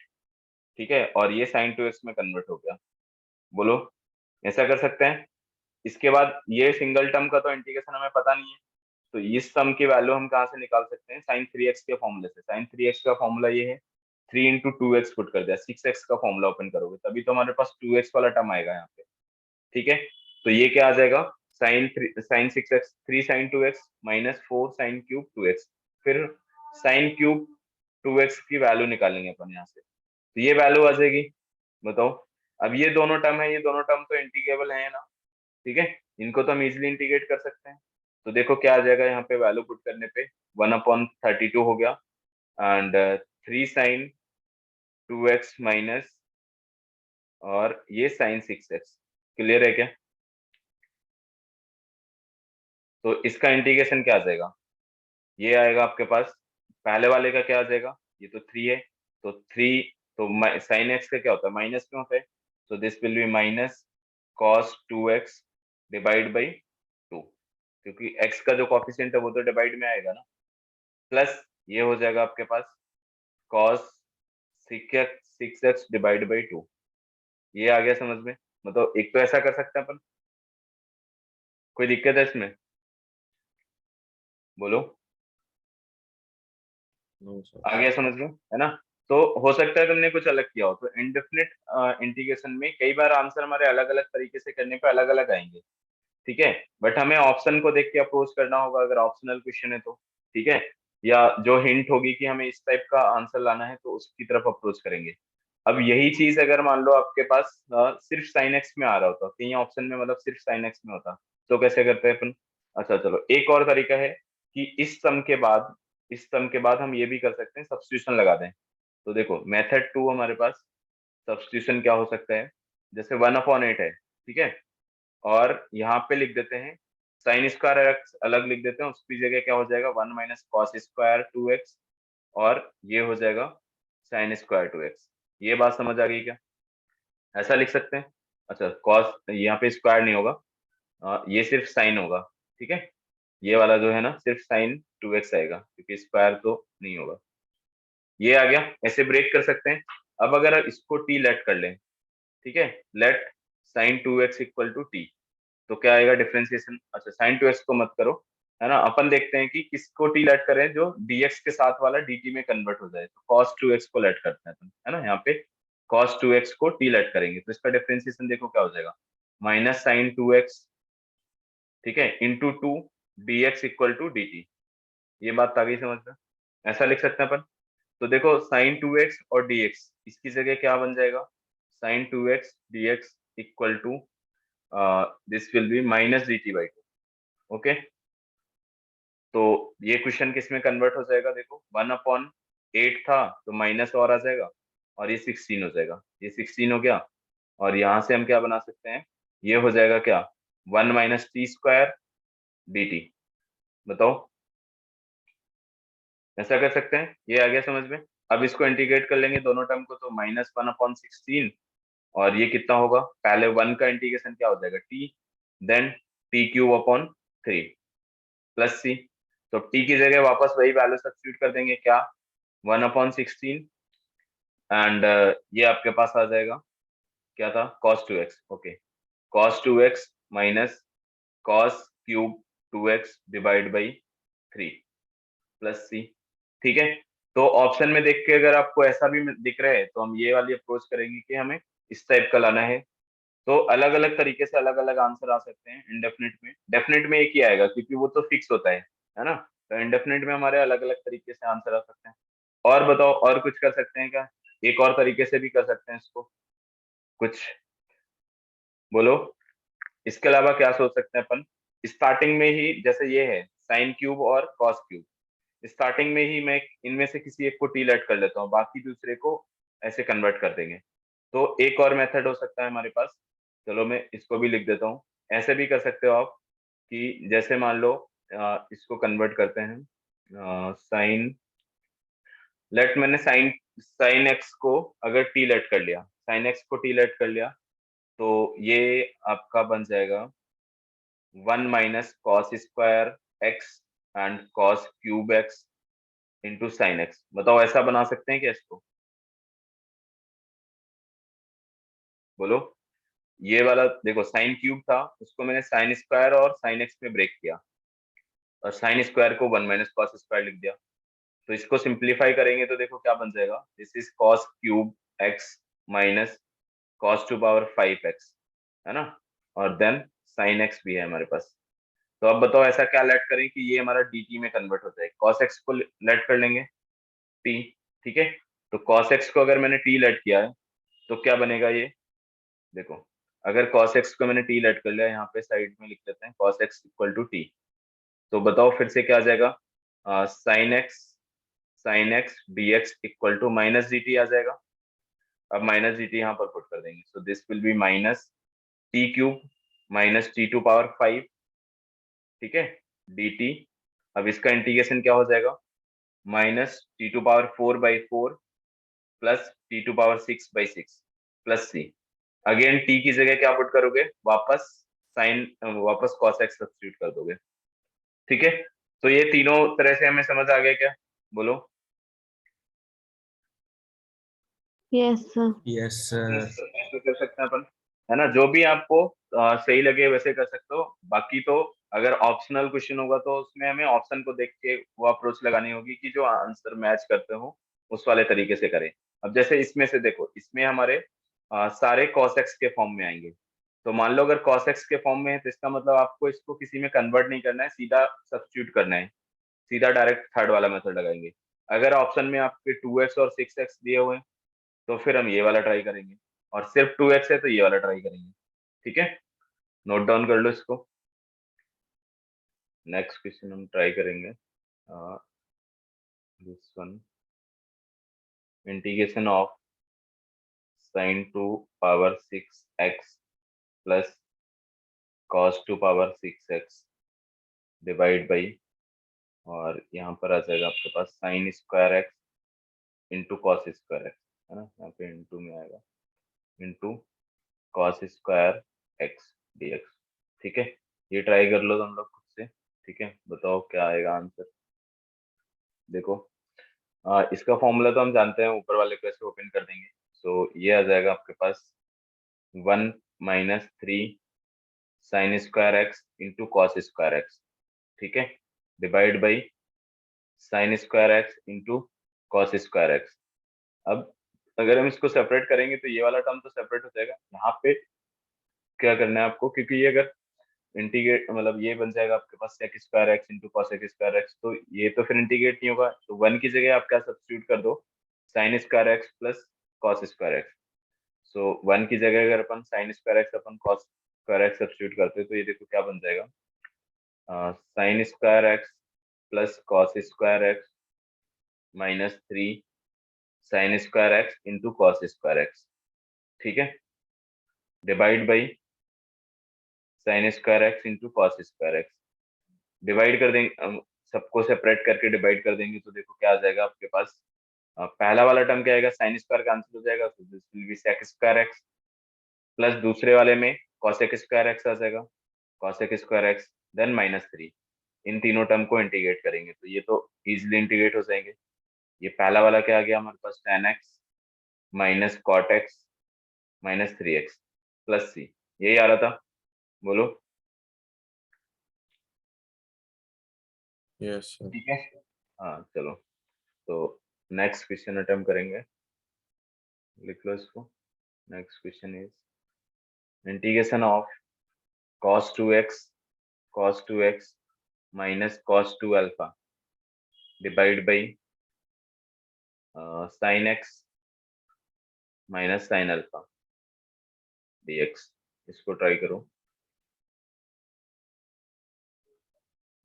Speaker 1: ठीक है, और ये साइन टू एक्स में कन्वर्ट हो गया। बोलो, ऐसा कर सकते हैं। इसके बाद ये सिंगल टर्म का तो इंटीग्रेशन हमें पता नहीं है, तो इस सम की वैल्यू हम कहाँ से निकाल सकते हैं, साइन 3x के फॉर्मूले से। साइन 3x का फॉर्मूला ये है, 3 × 2x पुट कर दिया, 6x का फॉर्मूला ओपन करोगे तभी तो हमारे पास 2x वाला टर्म आएगा यहाँ पे। ठीक है, तो ये क्या आ जाएगा, sign 6x, 3 sin 2x -4 sin³ 2x। फिर sin³ 2x की वैल्यू निकालेंगे अपन यहाँ से, तो ये वैल्यू आ जाएगी। बताओ, अब ये दोनों टर्म है, ये दोनों टर्म तो इंटीग्रेबल है ना। ठीक है, इनको तो हम इजिली इंटीग्रेट कर सकते हैं। तो देखो क्या आ जाएगा, यहाँ पे वैल्यू पुट करने पे 1/32 हो गया, एंड 3 sin 2x माइनस, और ये sin 6x। क्लियर है क्या। तो इसका इंटीग्रेशन क्या आ जाएगा, ये आएगा आपके पास, पहले वाले का क्या आ जाएगा, ये तो 3 है, तो 3, तो साइन एक्स का क्या होता है, माइनस में होता है, तो this will B -cos 2x divide by 2, क्योंकि x का जो कॉफिशिएंट है वो तो डिवाइड में आएगा ना, प्लस ये हो जाएगा आपके पास cos 6x डिवाइड बाई 2। ये आ गया समझ में। मतलब एक तो ऐसा कर सकते हैं अपन, कोई दिक्कत है इसमें, बोलो।
Speaker 2: No sir.
Speaker 1: आ गया समझ में, है ना। तो हो सकता है तुमने कुछ अलग किया हो, तो इंडेफिनिट इंटीग्रेशन में कई बार आंसर हमारे अलग अलग तरीके से करने पे अलग अलग आएंगे। ठीक है, बट हमें ऑप्शन को देख के अप्रोच करना होगा अगर ऑप्शनल क्वेश्चन है तो। ठीक है, या जो हिंट होगी कि हमें इस टाइप का आंसर लाना है तो उसकी तरफ अप्रोच करेंगे। अब यही चीज अगर मान लो आपके पास सिर्फ साइन एक्स में आ रहा होता, कहीं ऑप्शन में मतलब सिर्फ साइन एक्स में होता, तो कैसे करते हैं अपन। अच्छा चलो, एक और तरीका है कि इस सम के बाद हम ये भी कर सकते हैं, सब्स्टिट्यूशन लगा दें। तो देखो मेथड 2 हमारे पास सब्स्टिट्यूशन क्या हो सकता है, जैसे 1/8 है, ठीक है, और यहाँ पे लिख देते हैं साइन स्क्वायर एक्स अलग लिख देते हैं, उसकी जगह क्या हो जाएगा, 1 - cos² 2x, और ये हो जाएगा sin² 2x। ये बात समझ आ गई क्या, ऐसा लिख सकते हैं। अच्छा, कॉस यहाँ पे स्क्वायर नहीं होगा, ये सिर्फ साइन होगा। ठीक है, ये वाला जो है ना सिर्फ sin 2x आएगा, क्योंकि स्क्वायर तो नहीं होगा। ये आ गया, ऐसे ब्रेक कर सकते हैं। अब अगर इसको t लेट कर लें, ठीक है, let sin 2x equal to t, तो क्या आएगा डिफरेंशिएशन। अच्छा, sin 2x को मत करो, है ना, अपन देखते हैं कि किसको टी लेट करें, जो dx के साथ वाला dt में कन्वर्ट हो जाए, तो cos 2x को लेट करते हैं अपन, है ना, यहाँ पे cos 2x को टी लेट करेंगे तो इसका डिफरेंशिएशन देखो क्या हो जाएगा, -sin 2x, ठीक है, × 2 dx इक्वल टू dt। ये बात आ गई समझ में, ऐसा लिख सकते हैं अपन। तो देखो sin 2x और dx, इसकी जगह क्या बन जाएगा, sin 2x dx equal to this will be -dt/2। Okay, तो ये क्वेश्चन किस में कन्वर्ट हो जाएगा, देखो 1/8 था तो माइनस और आ जाएगा, और ये 16 हो जाएगा, ये 16 हो गया, और यहाँ से हम क्या बना सकते हैं, ये हो जाएगा क्या, 1 - t² dt। बताओ, ऐसा कर सकते हैं, ये आ गया समझ में। अब इसको इंटीग्रेट कर लेंगे दोनों टर्म को, तो -1/16, और ये कितना होगा, पहले 1 का इंटीग्रेशन क्या हो जाएगा, t, देन t³ 3 + c। तो t की जगह वापस वही वैल्यू सब्स्टिट्यूट कर देंगे, क्या, 1/16, एंड ये आपके पास आ जाएगा, क्या था, cos 2x। Okay, cos 2x minus cos³ 2x divide by 3 + c। ठीक है, तो ऑप्शन में देख के अगर आपको ऐसा भी दिख रहा है तो हम ये वाली अप्रोच करेंगे कि हमें इस टाइप का लाना है। तो अलग अलग तरीके से अलग अलग आंसर आ सकते हैं। इंडेफिनिट में, डेफिनेट में एक ही आएगा क्योंकि वो तो फिक्स होता है ना। तो इंडेफिनिट में हमारे अलग अलग तरीके से आंसर आ सकते हैं। और बताओ, और कुछ कर सकते हैं क्या, एक और तरीके से भी कर सकते हैं इसको, कुछ बोलो। इसके अलावा क्या सोच सकते हैं अपन, स्टार्टिंग में ही जैसे ये है sin³ और cos³, स्टार्टिंग में ही मैं इनमें से किसी एक को टी लेट कर लेता हूँ, बाकी दूसरे को ऐसे कन्वर्ट कर देंगे। तो एक और मेथड हो सकता है हमारे पास, चलो मैं इसको भी लिख देता हूँ। ऐसे भी कर सकते हो आप कि जैसे मान लो इसको कन्वर्ट करते हैं, साइन, लेट मैंने साइन एक्स को अगर टी लेट कर लिया, साइन एक्स को टी लेट कर लिया, तो ये आपका बन जाएगा 1 - cos² x and cos cube x into sine x. बताओ ऐसा बना सकते हैं क्या इसको? बोलो। ये वाला देखो साइन क्यूब था, उसको मैंने साइन स्क्वायर और साइन एक्स में ब्रेक किया, और साइन स्क्वायर को 1 - cos स्क्वायर लिख दिया। तो इसको सिंप्लीफाई करेंगे तो देखो क्या बन जाएगा, this is cos cube x minus cos to power 5x, है ना, और देन साइन एक्स भी है हमारे पास। तो अब बताओ ऐसा क्या लेट करें कि ये हमारा dt में कन्वर्ट हो जाए। कॉस एक्स को लेट कर लेंगे t, ठीक है। तो कॉस एक्स को अगर मैंने t लेट किया है तो क्या बनेगा ये, देखो, अगर cos x को मैंने t लेट कर लिया, यहाँ पे साइड में लिख देते हैं cos x equal to t। तो बताओ फिर से क्या आ जाएगा, sine x dx equal to minus d t आ जाएगा। अब माइनस डी टी यहाँ पर पुट कर देंगे, so this will be minus t cube minus t to power 5, ठीक है, डी टी। अब इसका इंटीग्रेशन क्या हो जाएगा, minus t to power 4/4 plus t to power 6/6 plus c. Again t की जगह क्या पुट करोगे, वापस साइन, वापस कॉस एक्स सब्स्टिट्यूट कर दोगे, ठीक है। तो ये तीनों तरह से हमें समझ आ गया क्या, बोलो।
Speaker 3: Yes sir.
Speaker 2: Yes sir.
Speaker 1: ऐसे कर सकते हैं अपन, है ना, जो भी आपको सही लगे वैसे कर सकते हो। बाकी तो अगर ऑप्शनल क्वेश्चन होगा तो उसमें हमें ऑप्शन को देख के वो अप्रोच लगानी होगी कि जो आंसर मैच करते हो उस वाले तरीके से करें। अब जैसे इसमें से देखो, इसमें हमारे सारे cos x के फॉर्म में आएंगे। तो मान लो अगर cos x के फॉर्म में है तो इसका मतलब आपको इसको किसी में कन्वर्ट नहीं करना है, सीधा सब्स्टिट्यूट करना है, सीधा डायरेक्ट थर्ड वाला मेथड लगाएंगे। अगर ऑप्शन में आपके 2x और 6x दिए हुए हैं तो फिर हम ये वाला ट्राई करेंगे, और सिर्फ 2x है तो ये वाला ट्राई करेंगे, ठीक है। नोट डाउन कर लो इसको। नेक्स्ट क्वेश्चन हम ट्राई करेंगे, this one, integration of sine to power 6x plus cos to power 6x divide by, और यहाँ पर आ जाएगा आपके पास sine square x into cos square x, है ना, यहाँ पे इंटू में आएगा, into cos square x dx, ठीक है। ये ट्राई कर लो तुम लोग खुद से, ठीक है, बताओ क्या आएगा आंसर। देखो, इसका फॉर्मूला तो हम जानते हैं, ऊपर वाले को ऐसे ओपन कर देंगे, सो ये आ जाएगा आपके पास 1 - 3 sine square x into cos square x, ठीक है, divide by sine square x into cos square x. अब अगर हम इसको सेपरेट करेंगे तो ये वाला टर्म तो सेपरेट हो जाएगा। यहाँ पे क्या करना है आपको, क्योंकि ये अगर इंटीग्रेट, मतलब ये बन जाएगा आपके पास sec square x into cosec square x, तो ये तो फिर इंटीग्रेट नहीं होगा, तो 1 की जगह आप क्या सब्स्टिट्यूट कर दो, sine square x plus cos square x. So 1 की जगह अगर अपन साइन स्क्वायर एक्स अपन कॉस स्क्वायर एक्स सब्स्टिट्यूट करते हैं तो ये देखो क्या बन जाएगा, sine square x plus cos square x minus 3 sine square x into cos square x, ठीक है, divide by sine square x into cos square x. Divide कर देंगे, सबको सेपरेट करके डिवाइड कर देंगे तो देखो क्या आ जाएगा आपके पास, पहला वाला टर्म क्या आएगा, साइन स्क्वायर कैंसिल हो जाएगा, तो this will be sec square x, plus दूसरे वाले में कॉसेक स्क्वायर एक्स आ जाएगा, कॉसेक स्क्वायर एक्स, देन -3। इन तीनों टर्म को इंटीग्रेट करेंगे तो ये तो इजिली इंटीग्रेट हो जाएंगे। ये पहला वाला क्या आ गया हमारे पास, tan x minus cot x minus 3x plus c, यही आ रहा था, बोलो।
Speaker 4: Yes sir.
Speaker 1: ठीक है, हाँ चलो, तो नेक्स्ट क्वेश्चन अटेम्प्ट करेंगे, लिख लो इसको। Next question is integration of cos 2x minus cos 2 alpha divide by sine x minus sine alpha dx। इसको ट्राई करो।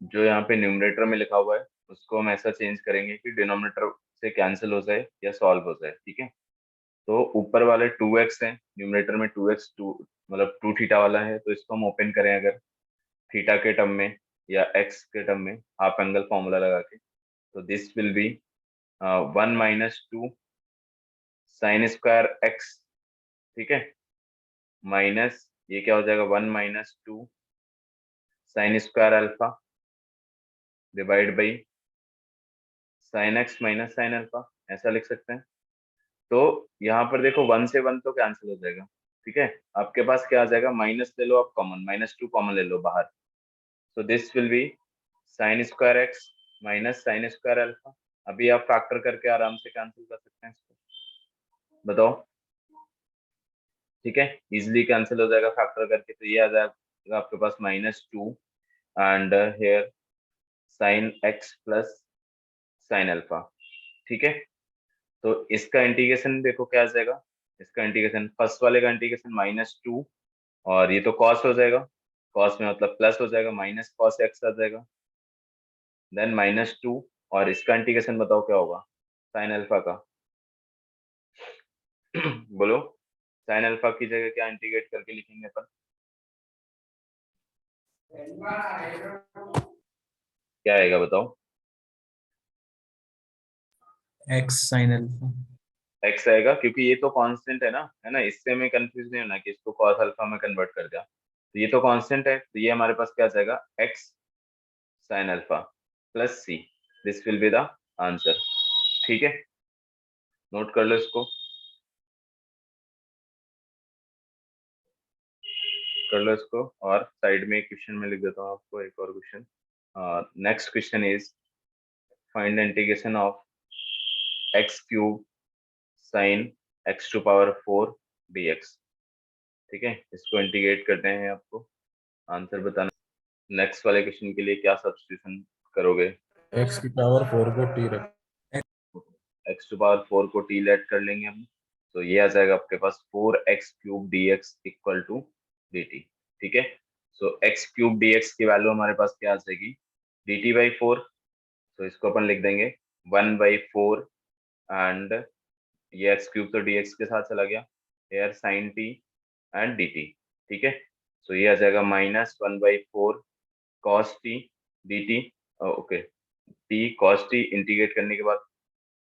Speaker 1: जो यहाँ पे न्यूमरेटर में लिखा हुआ है उसको हम ऐसा चेंज करेंगे कि डिनोमिनेटर से कैंसिल हो जाए या सॉल्व हो जाए, ठीक है। तो ऊपर वाले 2x है, न्यूमरेटर में 2x, 2 मतलब 2 थीटा वाला है, तो इसको हम ओपन करें अगर थीटा के टर्म में या x के टर्म में, हाफ एंगल फॉर्मूला लगा के, तो this will be 1 - 2 sign square x, ठीक है, माइनस ये क्या हो जाएगा 1 - 2 sine square alpha divide by sine x minus sine alpha, ऐसा लिख सकते हैं। तो यहाँ पर देखो 1 से 1 तो कैंसिल हो जाएगा, ठीक है। आपके पास क्या आ जाएगा, माइनस ले लो आप कॉमन, -2 कॉमन ले लो बाहर। सो this will be sign square x minus sine square alpha. अभी आप फैक्टर करके आराम से कैंसिल कर सकते हैं इसको, बताओ, ठीक है। इजिली कैंसिल हो जाएगा फैक्टर करके। तो ये आ जाएगा आपके पास -2 and here sine x plus sine alpha, ठीक है। तो इसका इंटीग्रेशन देखो क्या आ जाएगा, इसका इंटीग्रेशन फर्स्ट वाले का इंटीग्रेशन -2, और ये तो कॉस हो जाएगा, कॉस में मतलब प्लस हो जाएगा, माइनस कॉस एक्स आ जाएगा, देन -2, और इसका इंटीग्रेशन बताओ क्या होगा, साइन अल्फा का। बोलो, साइन अल्फा की जगह क्या इंटीग्रेट करके लिखेंगे अपन, क्या आएगा बताओ।
Speaker 2: X sine alpha.
Speaker 1: एक्स आएगा क्योंकि ये तो कांस्टेंट है ना, इससे हमें कंफ्यूज नहीं होना कि इसको कॉस अल्फा में कन्वर्ट कर दिया। तो ये तो कांस्टेंट है, तो ये हमारे पास क्या आ जाएगा, x sine alpha plus c, this will be the answer, ठीक है। नोट कर लो इसको, कर लो इसको, और साइड में एक क्वेश्चन में लिख देता हूँ आपको, एक और question. Next question is find the integration of x cube sine x to power 4 dx, ठीक है। इसको इंटीग्रेट करते हैं आपको, आंसर बताना। नेक्स्ट वाले क्वेश्चन के लिए क्या सब्स्टिट्यूशन करोगे,
Speaker 4: एक्स की पावर 4 को टी रख।
Speaker 1: एक्स टू पावर 4 को टी लेट कर लेंगे हम, तो ये आ जाएगा आपके पास 4x cube dx equal to dt, ठीक है। सो x क्यूब dx की वैल्यू हमारे पास क्या आ जाएगी, dt बाई 4, तो इसको अपन लिख देंगे 1/4, एंड ये x क्यूब तो dx के साथ चला गया, here sine t and dt, ठीक है। सो ये आ जाएगा -1/4 cos t dt, okay, t cos t integrate करने के बाद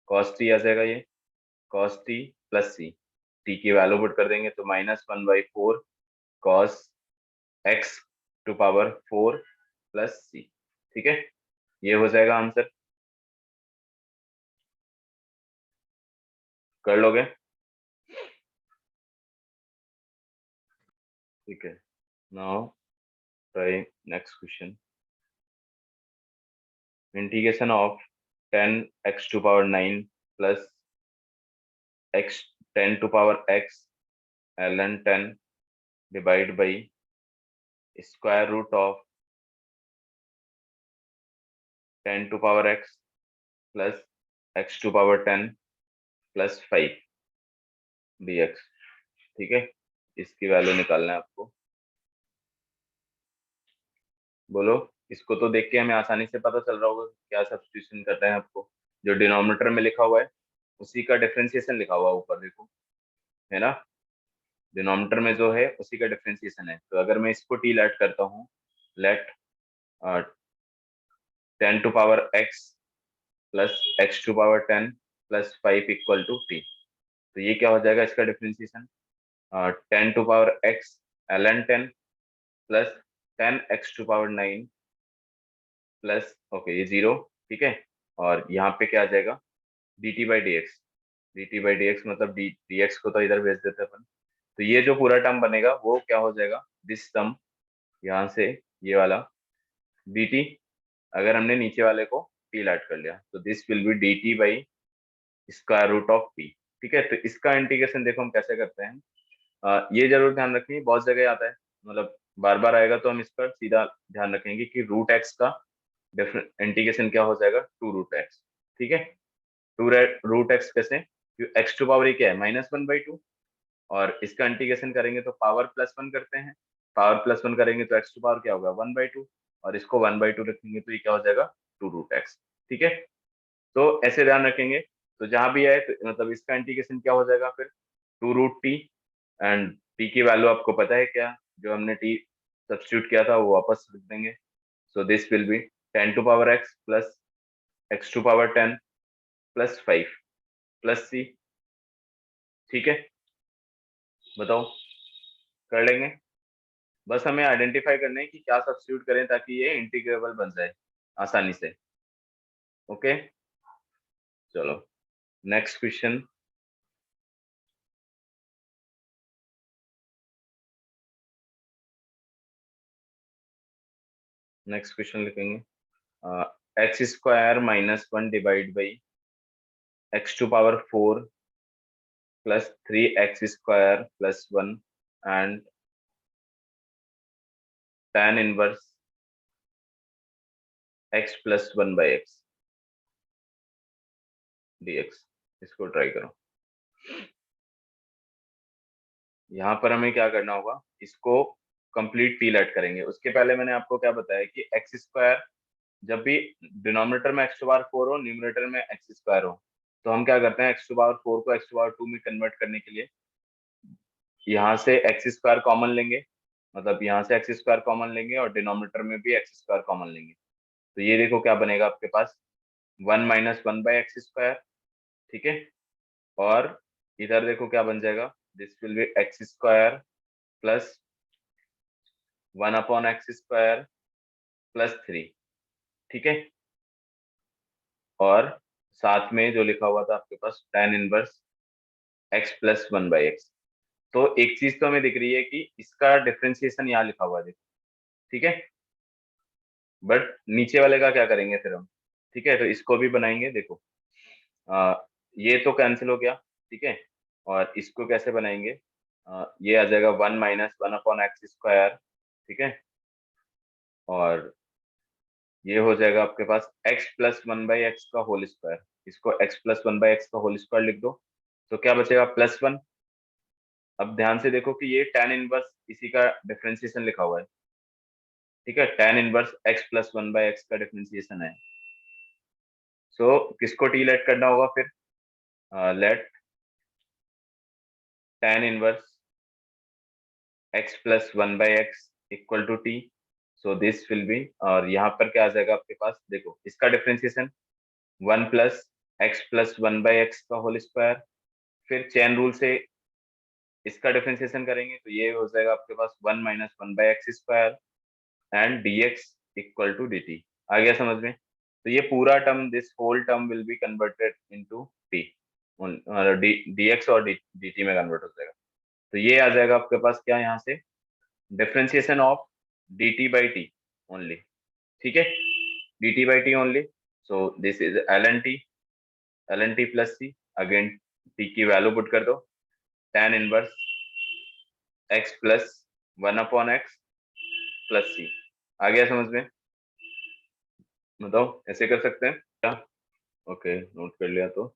Speaker 1: cos t आ जाएगा, ये cos t plus c, t की वैल्यू पुट कर देंगे तो -1/4 cos x to power 4 plus c, ठीक है। ये हो जाएगा आंसर, कर लोगे, ठीक है। Now try next question, integration of 10x to power 9 plus x 10 to power x ln 10 divide by square root of 10 to power x plus x to power 10 plus 5 dx, ठीक है। इसकी वैल्यू निकालना है आपको, बोलो। इसको तो देख के हमें आसानी से पता चल रहा होगा क्या सब्स्टिट्यूशन करना है आपको, जो डिनोमिनेटर में लिखा हुआ है उसी का डिफरेंशिएशन लिखा हुआ है ऊपर देखो, है ना। डिनोमिनेटर में जो है उसी का डिफरेंशिएशन है। तो अगर मैं इसको टी लेट करता हूँ, let 10 to power x plus x to power 10 plus 5 equal to t, तो ये क्या हो जाएगा इसका differentiation, 10 to power x ln 10 plus 10x to power 9 plus, okay ये 0, ठीक है। और यहाँ पे क्या आ जाएगा, dt बाई डी एक्स, मतलब dx को तो इधर भेज देते हैं अपन। तो ये जो पूरा टर्म बनेगा वो क्या हो जाएगा, दिस टर्म, यहाँ से ये वाला dt, अगर हमने नीचे वाले को t लेट कर लिया तो this will be dt by square root of t, ठीक है। तो इसका इंटीग्रेशन देखो हम कैसे करते हैं, ये जरूर ध्यान रखेंगे, बहुत जगह आता है, मतलब बार बार आएगा, तो हम इस पर सीधा ध्यान रखेंगे कि रूट एक्स का इंटीग्रेशन क्या हो जाएगा, 2√x, ठीक है। 2√x कैसे, एक्स टू पावर क्या है -1/2, और इसका इंटीग्रेशन करेंगे तो पावर +1 करते हैं, पावर +1 करेंगे तो एक्स टू पावर क्या होगा 1/2, और इसको 1/2 रखेंगे तो ये क्या हो जाएगा 2√x, ठीक है। तो ऐसे ध्यान रखेंगे, तो जहां भी आए तो मतलब इसका इंटीग्रेशन क्या हो जाएगा फिर 2√t, एंड t की वैल्यू आपको पता है क्या, जो हमने t सब्स्टिट्यूट किया था वो वापस लिख देंगे। So this will be 10 to power x plus x to power 10 plus 5 plus c, ठीक है। बताओ, कर लेंगे, बस हमें आइडेंटिफाई करना है कि क्या सब्स्टिट्यूट करें ताकि ये इंटीग्रेबल बन जाए आसानी से। ओके, चलो नेक्स्ट क्वेश्चन। नेक्स्ट क्वेश्चन लिखेंगे x square minus one divide by x to power four plus three x square plus one and tan inverse x plus one by x dx। इसको try करो। यहाँ पर हमें क्या करना होगा, इसको कंप्लीट टी लेट करेंगे। उसके पहले मैंने आपको क्या बताया कि एक्स स्क्वायर जब भी डिनोमिनेटर में एक्स टू पावर फोर हो, न्यूमरेटर में एक्स स्क्वायर हो, तो हम क्या करते हैं, एक्स टू पावर फोर को एक्स टू पावर टू में कन्वर्ट करने के लिए यहाँ से एक्स स्क्वायर कॉमन लेंगे, मतलब यहाँ से एक्स स्क्वायर कॉमन लेंगे और डिनोमिनेटर में भी एक्स स्क्वायर कॉमन लेंगे। तो ये देखो क्या बनेगा आपके पास, one minus one by x square, ठीक है। और इधर देखो क्या बन जाएगा, this will be x square plus one upon x square plus three, ठीक है। और साथ में जो लिखा हुआ था आपके पास tan inverse x plus one by x. तो एक चीज तो हमें दिख रही है कि इसका डिफरेंशिएशन यहाँ लिखा हुआ है, देखो, ठीक है। बट नीचे वाले का क्या करेंगे फिर हम, ठीक है। तो इसको भी बनाएंगे, देखो ये तो कैंसिल हो गया, ठीक है। और इसको कैसे बनाएंगे, ये आ जाएगा one minus one upon x square, ठीक है। और ये हो जाएगा आपके पास x plus one by x का होल स्क्वायर। इसको x plus one by x का होल स्क्वायर लिख दो, तो क्या बचेगा, प्लस वन। अब ध्यान से देखो कि ये tan इनवर्स इसी का डिफरेंशिएशन लिखा हुआ है, ठीक है। tan inverse x plus one by x का डिफरेंशिएशन है। सो किसको टी लेट करना होगा फिर, let tan inverse x plus one by x equal to t. So this will be, और यहाँ पर क्या आ जाएगा आपके पास, देखो इसका differentiation one plus x plus one by x का होल स्क्वायर, फिर चेन रूल से इसका डिफरेंशिएशन करेंगे तो ये हो जाएगा आपके पास one minus one by x square and d x equal to d t. आ गया समझ में। तो ये पूरा term, this whole term will be converted into t, d x और डी टी में कन्वर्ट हो जाएगा। तो ये आ जाएगा आपके पास क्या, यहाँ से differentiation of d t by t only, ठीक है। D t by t only. So this is l n t plus c. Again t की वैल्यू पुट कर दो, tan inverse x plus one upon x plus c. आ गया समझ में, बताओ ऐसे कर सकते हैं क्या। ओके, नोट कर लिया। तो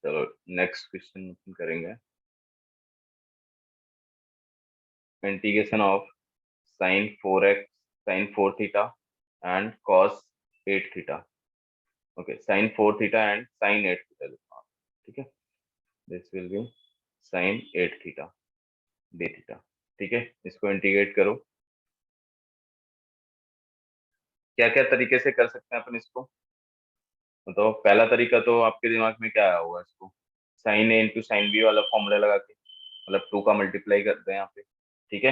Speaker 1: चलो नेक्स्ट क्वेश्चन करेंगे, integration of sine four x sine four theta and cos eight theta. Okay, sine four theta and sine eight theta लिखा, ठीक है। This will be sine eight theta d theta, ठीक है। इसको इंटीग्रेट करो। क्या क्या तरीके से कर सकते हैं अपन इसको, तो पहला तरीका तो आपके दिमाग में क्या आया होगा, इसको sign a into sine B वाला फॉर्मूला लगा के, मतलब टू का मल्टीप्लाई करते हैं यहाँ पे, ठीक है।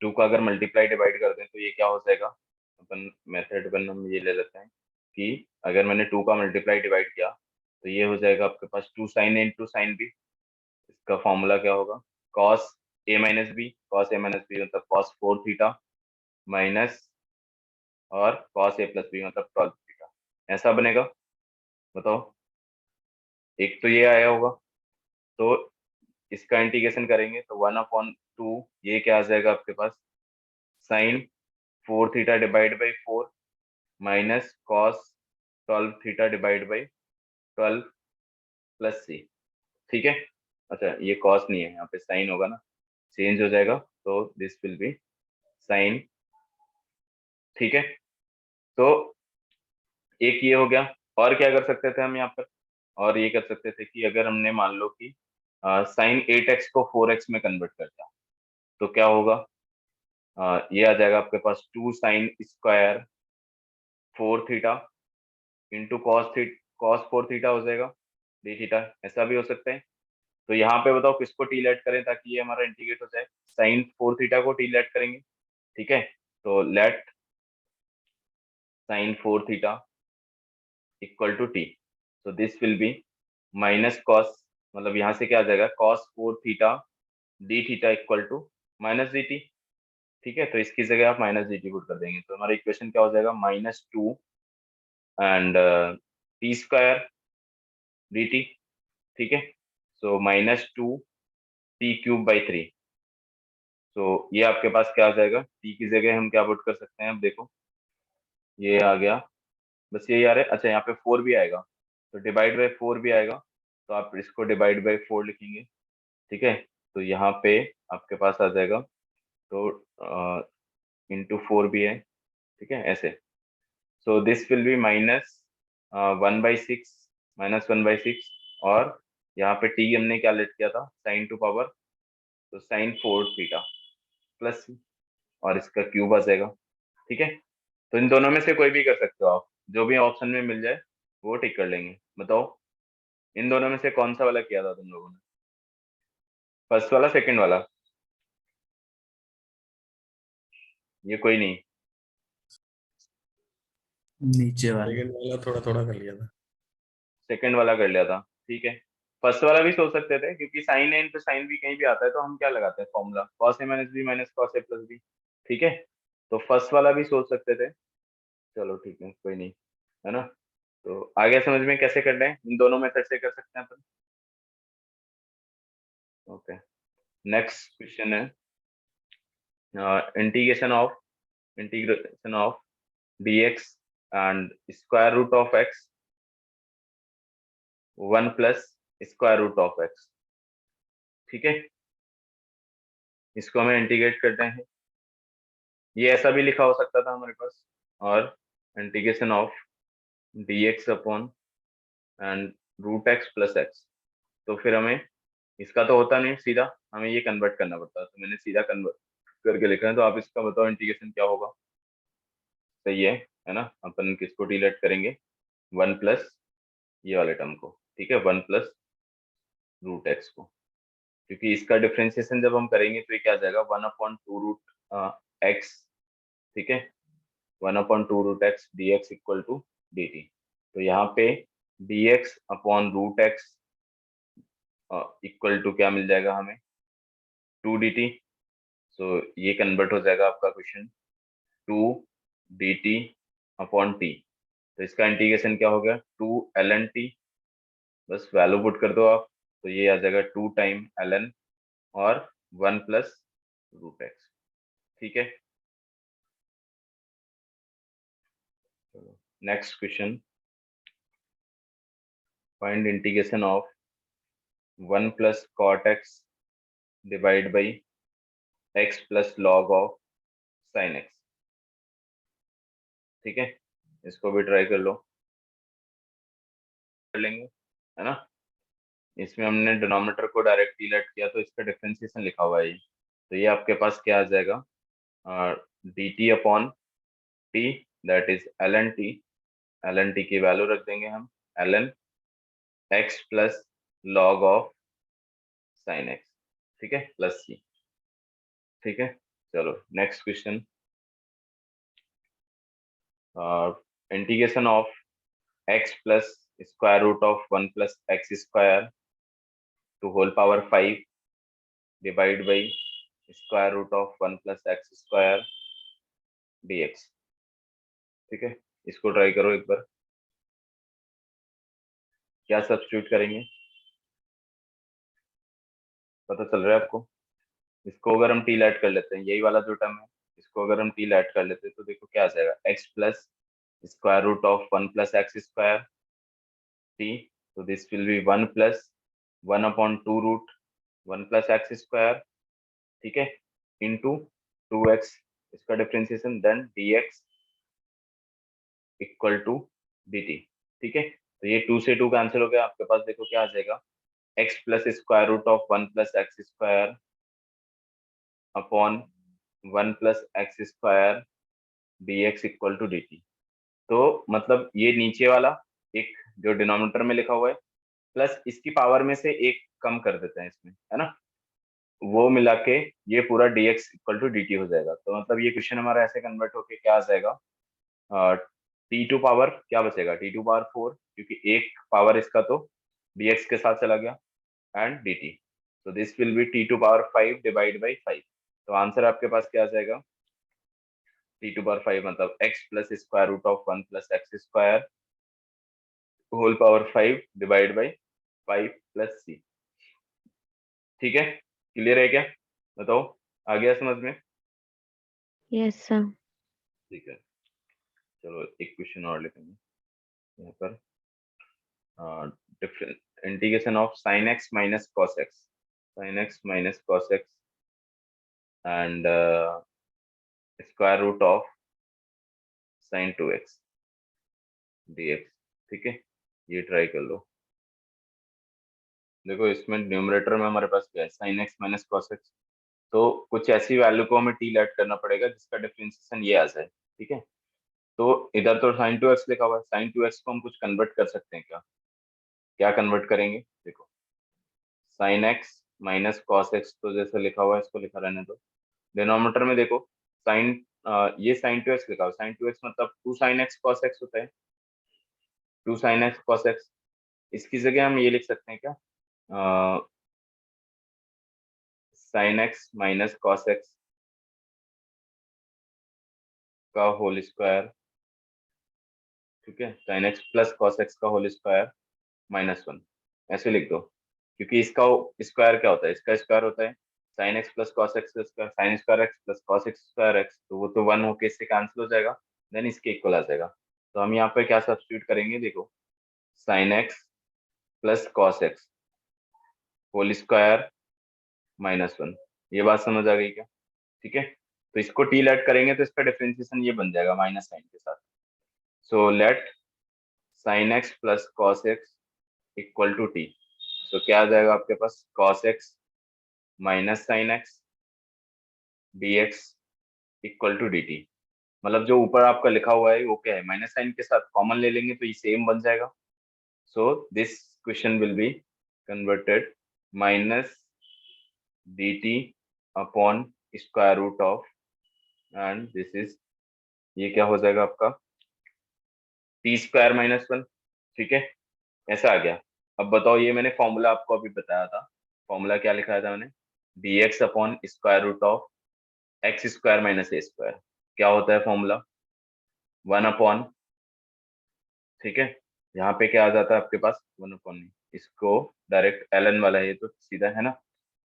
Speaker 1: टू का अगर मल्टीप्लाई डिवाइड कर दें तो ये क्या हो जाएगा, अपन मेथड अपन हम ये ले लेते हैं कि अगर मैंने टू का मल्टीप्लाई डिवाइड किया तो ये हो जाएगा आपके पास two sine a into sine b. इसका फॉर्मूला क्या होगा, cos a minus b. Cos a minus b मतलब कॉस फोर थीटा माइनस और कॉस ए प्लस बी मतलब ट्वेल्व थीटा, ऐसा बनेगा। बताओ, एक तो ये आया होगा। तो इसका इंटीग्रेशन करेंगे तो वन अपॉन टू, ये क्या आ जाएगा आपके पास, sine four theta divide by four minus cos twelve theta divide by twelve plus c, ठीक है। अच्छा ये कॉस नहीं है, यहाँ पे साइन होगा ना, चेंज हो जाएगा। तो दिस विल बी साइन, ठीक है। तो एक ये हो गया। और क्या कर सकते थे हम यहाँ पर, और ये कर सकते थे कि अगर हमने मान लो कि साइन एट एक्स को फोर एक्स में कन्वर्ट करता तो क्या होगा, ये आ जाएगा आपके पास two sine square four theta into cos four theta हो जाएगा डी थीटा, ऐसा भी हो सकता है। तो यहाँ पे बताओ किसको टी लेट करें ताकि ये हमारा इंटीग्रेट हो जाए, साइन फोर थीटा को टी लेट करेंगे, ठीक है। तो let sine four theta equal to t. So this will be minus cos, मतलब यहाँ से क्या आ जाएगा, cos 4 theta d theta equal to minus d t. ठीक है, तो इसकी जगह आप माइनस डी टी पुट कर देंगे, तो हमारा इक्वेशन क्या हो जाएगा, -2 and T square D t. ठीक है, सो -2 टी क्यूब बाई 3। तो ये आपके पास क्या आ जाएगा, टी की जगह हम क्या पुट कर सकते हैं, अब देखो ये आ गया, बस यही आ रहा है। अच्छा, यहाँ पे 4 भी आएगा, तो डिवाइड बाई 4 भी आएगा, तो आप इसको डिवाइड बाई 4 लिखेंगे। ठीक है, तो यहाँ पे आपके पास आ जाएगा, तो इंटू 4 भी है। ठीक है, ऐसे। सो दिस विल बी -1/6, -1/6, और यहाँ पे टी हमने क्या लेट किया था, साइन टू पावर, तो साइन 4 थीटा प्लस, और इसका क्यूब आ जाएगा। ठीक है, तो इन दोनों में से कोई भी कर सकते हो आप, जो भी ऑप्शन में मिल जाए वो टिक कर लेंगे। बताओ इन दोनों में से कौन सा वाला किया था तुम लोगों ने, फर्स्ट वाला सेकंड वाला? ये कोई नहीं,
Speaker 2: नीचे वाला।
Speaker 4: सेकंड वाला थोड़ा थोड़ा कर लिया था।
Speaker 1: सेकंड वाला कर लिया था। ठीक है, फर्स्ट वाला भी सोच सकते थे, क्योंकि साइन है तो साइन भी कहीं भी आता है, तो हम क्या लगाते हैं formula, cos a minus B minus cos a plus B. ठीक है, तो फर्स्ट वाला भी सोच सकते थे। चलो ठीक है, कोई नहीं, है ना। तो आगे समझ में कैसे कर रहे हैं, इन दोनों मेथड से कर सकते हैं अपन। ओके, नेक्स्ट क्वेश्चन है integration of dx and square root of x 1 plus square root of x। ठीक है, इसको हमें इंटीग्रेट करते हैं। ये ऐसा भी लिखा हो सकता था हमारे पास, और integration of dx upon and root x plus x. तो फिर हमें इसका तो होता नहीं सीधा, हमें ये कन्वर्ट करना पड़ता है, तो मैंने सीधा कन्वर्ट करके लिखा है। तो आप इसका बताओ इंटीग्रेशन क्या होगा। सही है ना, अपन किसको डिलीट करेंगे, 1 प्लस ये वाले टर्म को। ठीक है, 1 प्लस रूट एक्स को, क्योंकि इसका डिफरेंशिएशन जब हम करेंगे तो ये क्या आ जाएगा, 1/2 रूट एक्स। ठीक है, 1/2 root x d x equal to d t. तो यहाँ पे dx upon root x equal to क्या मिल जाएगा हमें, 2 डी टी। सो ये कन्वर्ट हो जाएगा आपका question 2 D t upon T. तो इसका इंटीग्रेशन क्या हो गया, 2 ln t, बस वैल्यू पुट कर दो आप, तो ये आ जाएगा 2 टाइम ln और 1 प्लस रूट एक्स। ठीक है, next question, find integration of 1 plus cot x divide by x plus log of sine x. ठीक है, इसको भी ट्राई कर लो, कर लेंगे, है ना। इसमें हमने डिनोमिनेटर को डायरेक्ट डिलीट किया, तो इसका डिफरेंशिएशन लिखा हुआ है ये। तो ये आपके पास क्या आ जाएगा, d t upon t, that is l n t की वैल्यू रख देंगे हम, ln x plus log of sine x. ठीक है, प्लस सी। ठीक है, चलो next question, integration of x plus square root of 1 plus x square to whole power 5 divide by square root of 1 plus x square dx। ठीक है, इसको try करो एक बार, क्या सब्स्टिट्यूट करेंगे, पता चल रहा है आपको। इसको अगर हम टी लैट कर लेते हैं, यही वाला जो टर्म है, इसको अगर हम टी लैट कर लेते हैं, तो देखो क्या आ जाएगा, x plus square root of 1 plus x square t. तो this will be 1 plus 1/2 root 1 plus x square. ठीक है, इंटू 2x, इसका differentiation, then dx equal to dt। ठीक है, तो ये 2 से 2 कैंसिल हो गया, आपके पास देखो क्या आ जाएगा, x plus square root of 1 plus x square upon 1 plus x square dx equal to dt। तो मतलब ये नीचे वाला एक जो डिनोमिनेटर में लिखा हुआ है, प्लस इसकी पावर में से एक कम कर देते हैं इसमें, है ना, वो मिला के ये पूरा dx इक्वल टू dt हो जाएगा। तो मतलब ये क्वेश्चन हमारा ऐसे कन्वर्ट होके क्या आ जाएगा, t2 पावर क्या बचेगा, t2 पावर 4, क्योंकि एक पावर इसका तो dx के साथ चला गया, एंड dt, तो this will B t2 power 5 divide by 5। तो आंसर आपके पास क्या आ जाएगा, t2 पावर 5 मतलब x plus square root of 1 plus x square whole power 5 divide by 5 plus c। ठीक है, क्लियर है क्या, बताओ, आ गया समझ में?
Speaker 3: Yes, sir.
Speaker 1: ठीक है, चलो एक क्वेश्चन और लिखेंगे यहाँ पर। Different integration of sin x minus cos x, sin x minus cos x and square root of sin 2x dx। ठीक है, ये ट्राई कर लो। देखो इसमें न्यूमरेटर में हमारे पास क्या है, sin x minus cos x, तो कुछ ऐसी वैल्यू को हमें t लेट करना पड़ेगा जिसका डिफरेंशिएशन ये आ जाए। ठीक है, तो इधर तो sin 2x लिखा हुआ है, sin 2x को हम कुछ कन्वर्ट कर सकते हैं क्या, क्या कन्वर्ट करेंगे, देखो sin x minus cos x, तो जैसे लिखा हुआ है इसको लिखा रहने दो। डिनोमिनेटर में देखो sin ये sin 2x लिखा हुआ है, sin 2x मतलब 2 sin x cos x होता है, 2 sin x cos x। इसकी जगह हम ये लिख सकते हैं क्या, sin x minus cos x का होल स्क्वायर, ठीक है, sin x plus cos x का होल स्क्वायर -1, ऐसे लिख दो, क्योंकि इसका स्क्वायर क्या होता है, इसका स्क्वायर होता है sin x plus cos x का square, sin square x plus cos x square x, तो वो तो 1 होके इससे कैंसिल हो जाएगा, देन इसके इक्वल आ जाएगा। तो हम यहाँ पे क्या सब्स्टिट्यूट करेंगे, देखो sin x plus cos x whole square -1, ये बात समझ आ गई क्या? ठीक है, तो इसको टी लेट करेंगे तो इसका डिफरेंशिएशन ये बन जाएगा माइनस साइन के साथ। So let sin x plus cos x equal to t, तो क्या आ जाएगा आपके पास, cos x minus sine x dx equal to dt। मतलब जो ऊपर आपका लिखा हुआ है वो क्या है, माइनस साइन के साथ कॉमन ले लेंगे तो ये सेम बन जाएगा। So this question will be converted minus dt upon square root of, and this is, ये क्या हो जाएगा आपका टी स्क्वायर -1। ठीक है, ऐसा आ गया। अब बताओ, ये मैंने फॉर्मूला आपको अभी बताया था, फॉर्मूला क्या लिखाया था मैंने, dx upon square root of x square minus a square, क्या होता है फॉर्मूला, 1 अपॉन, ठीक है, यहाँ पे क्या आ जाता है आपके पास 1 अपॉन, इसको डायरेक्ट ln वाला है ये तो सीधा है ना,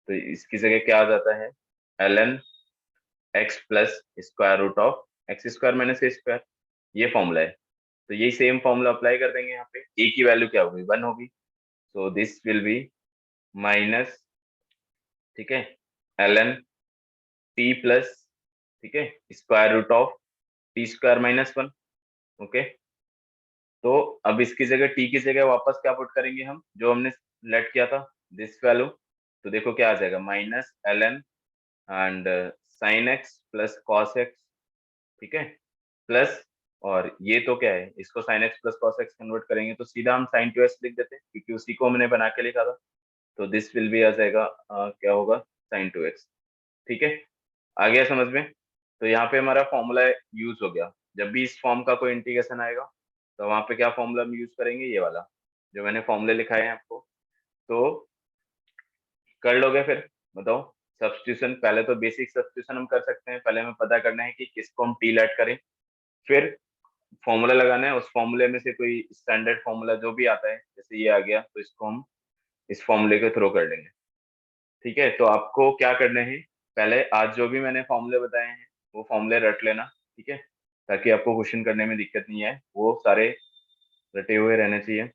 Speaker 1: तो इसकी जगह क्या आ जाता है ln x plus square root of x square minus a square, ये फॉर्मूला है। तो यही सेम फॉर्मूला अप्लाई कर देंगे यहाँ पे, a की वैल्यू क्या होगी 1 होगी, so this will be minus, ठीक है, ln t प्लस, ठीक है, square root of t square -1। Okay, तो अब इसकी जगह t की जगह वापस क्या पुट करेंगे हम, जो हमने लेट किया था दिस वैल्यू, तो देखो क्या आ जाएगा minus ln and sin x plus cos x, ठीक है, प्लस, और ये तो क्या है, इसको sin x plus cos x convert करेंगे तो सीधा हम sin 2x लिख देते हैं, क्योंकि उसी को हमने बना के लिखा था। तो दिस विल बी आ जाएगा क्या होगा sin 2x। ठीक है, आ गया समझ में? तो यहाँ पे हमारा फॉर्मूला यूज हो गया, जब भी इस फॉर्म का कोई इंटीग्रेशन आएगा तो वहां पे क्या फॉर्मूला हम यूज करेंगे, ये वाला जो मैंने फॉर्मूले लिखाए हैं आपको, तो कर लोगे फिर, बताओ। सब्स्टिट्यूशन, पहले तो बेसिक सब्स्टिट्यूशन हम कर सकते हैं, पहले हमें पता करना है कि किसको हम टी लेट करें, फिर फॉर्मूला लगाना है, उस फॉर्मूले में से कोई स्टैंडर्ड फॉर्मूला जो भी आता है, जैसे ये आ गया तो इसको हम इस फॉर्मूले के थ्रू कर लेंगे। ठीक है, तो आपको क्या करना है, पहले आज जो भी मैंने फॉर्मूले बताए हैं वो फॉर्मूले रट लेना, ठीक है, ताकि आपको क्वेश्चन करने में दिक्कत नहीं आए, वो सारे रटे हुए रहने चाहिए।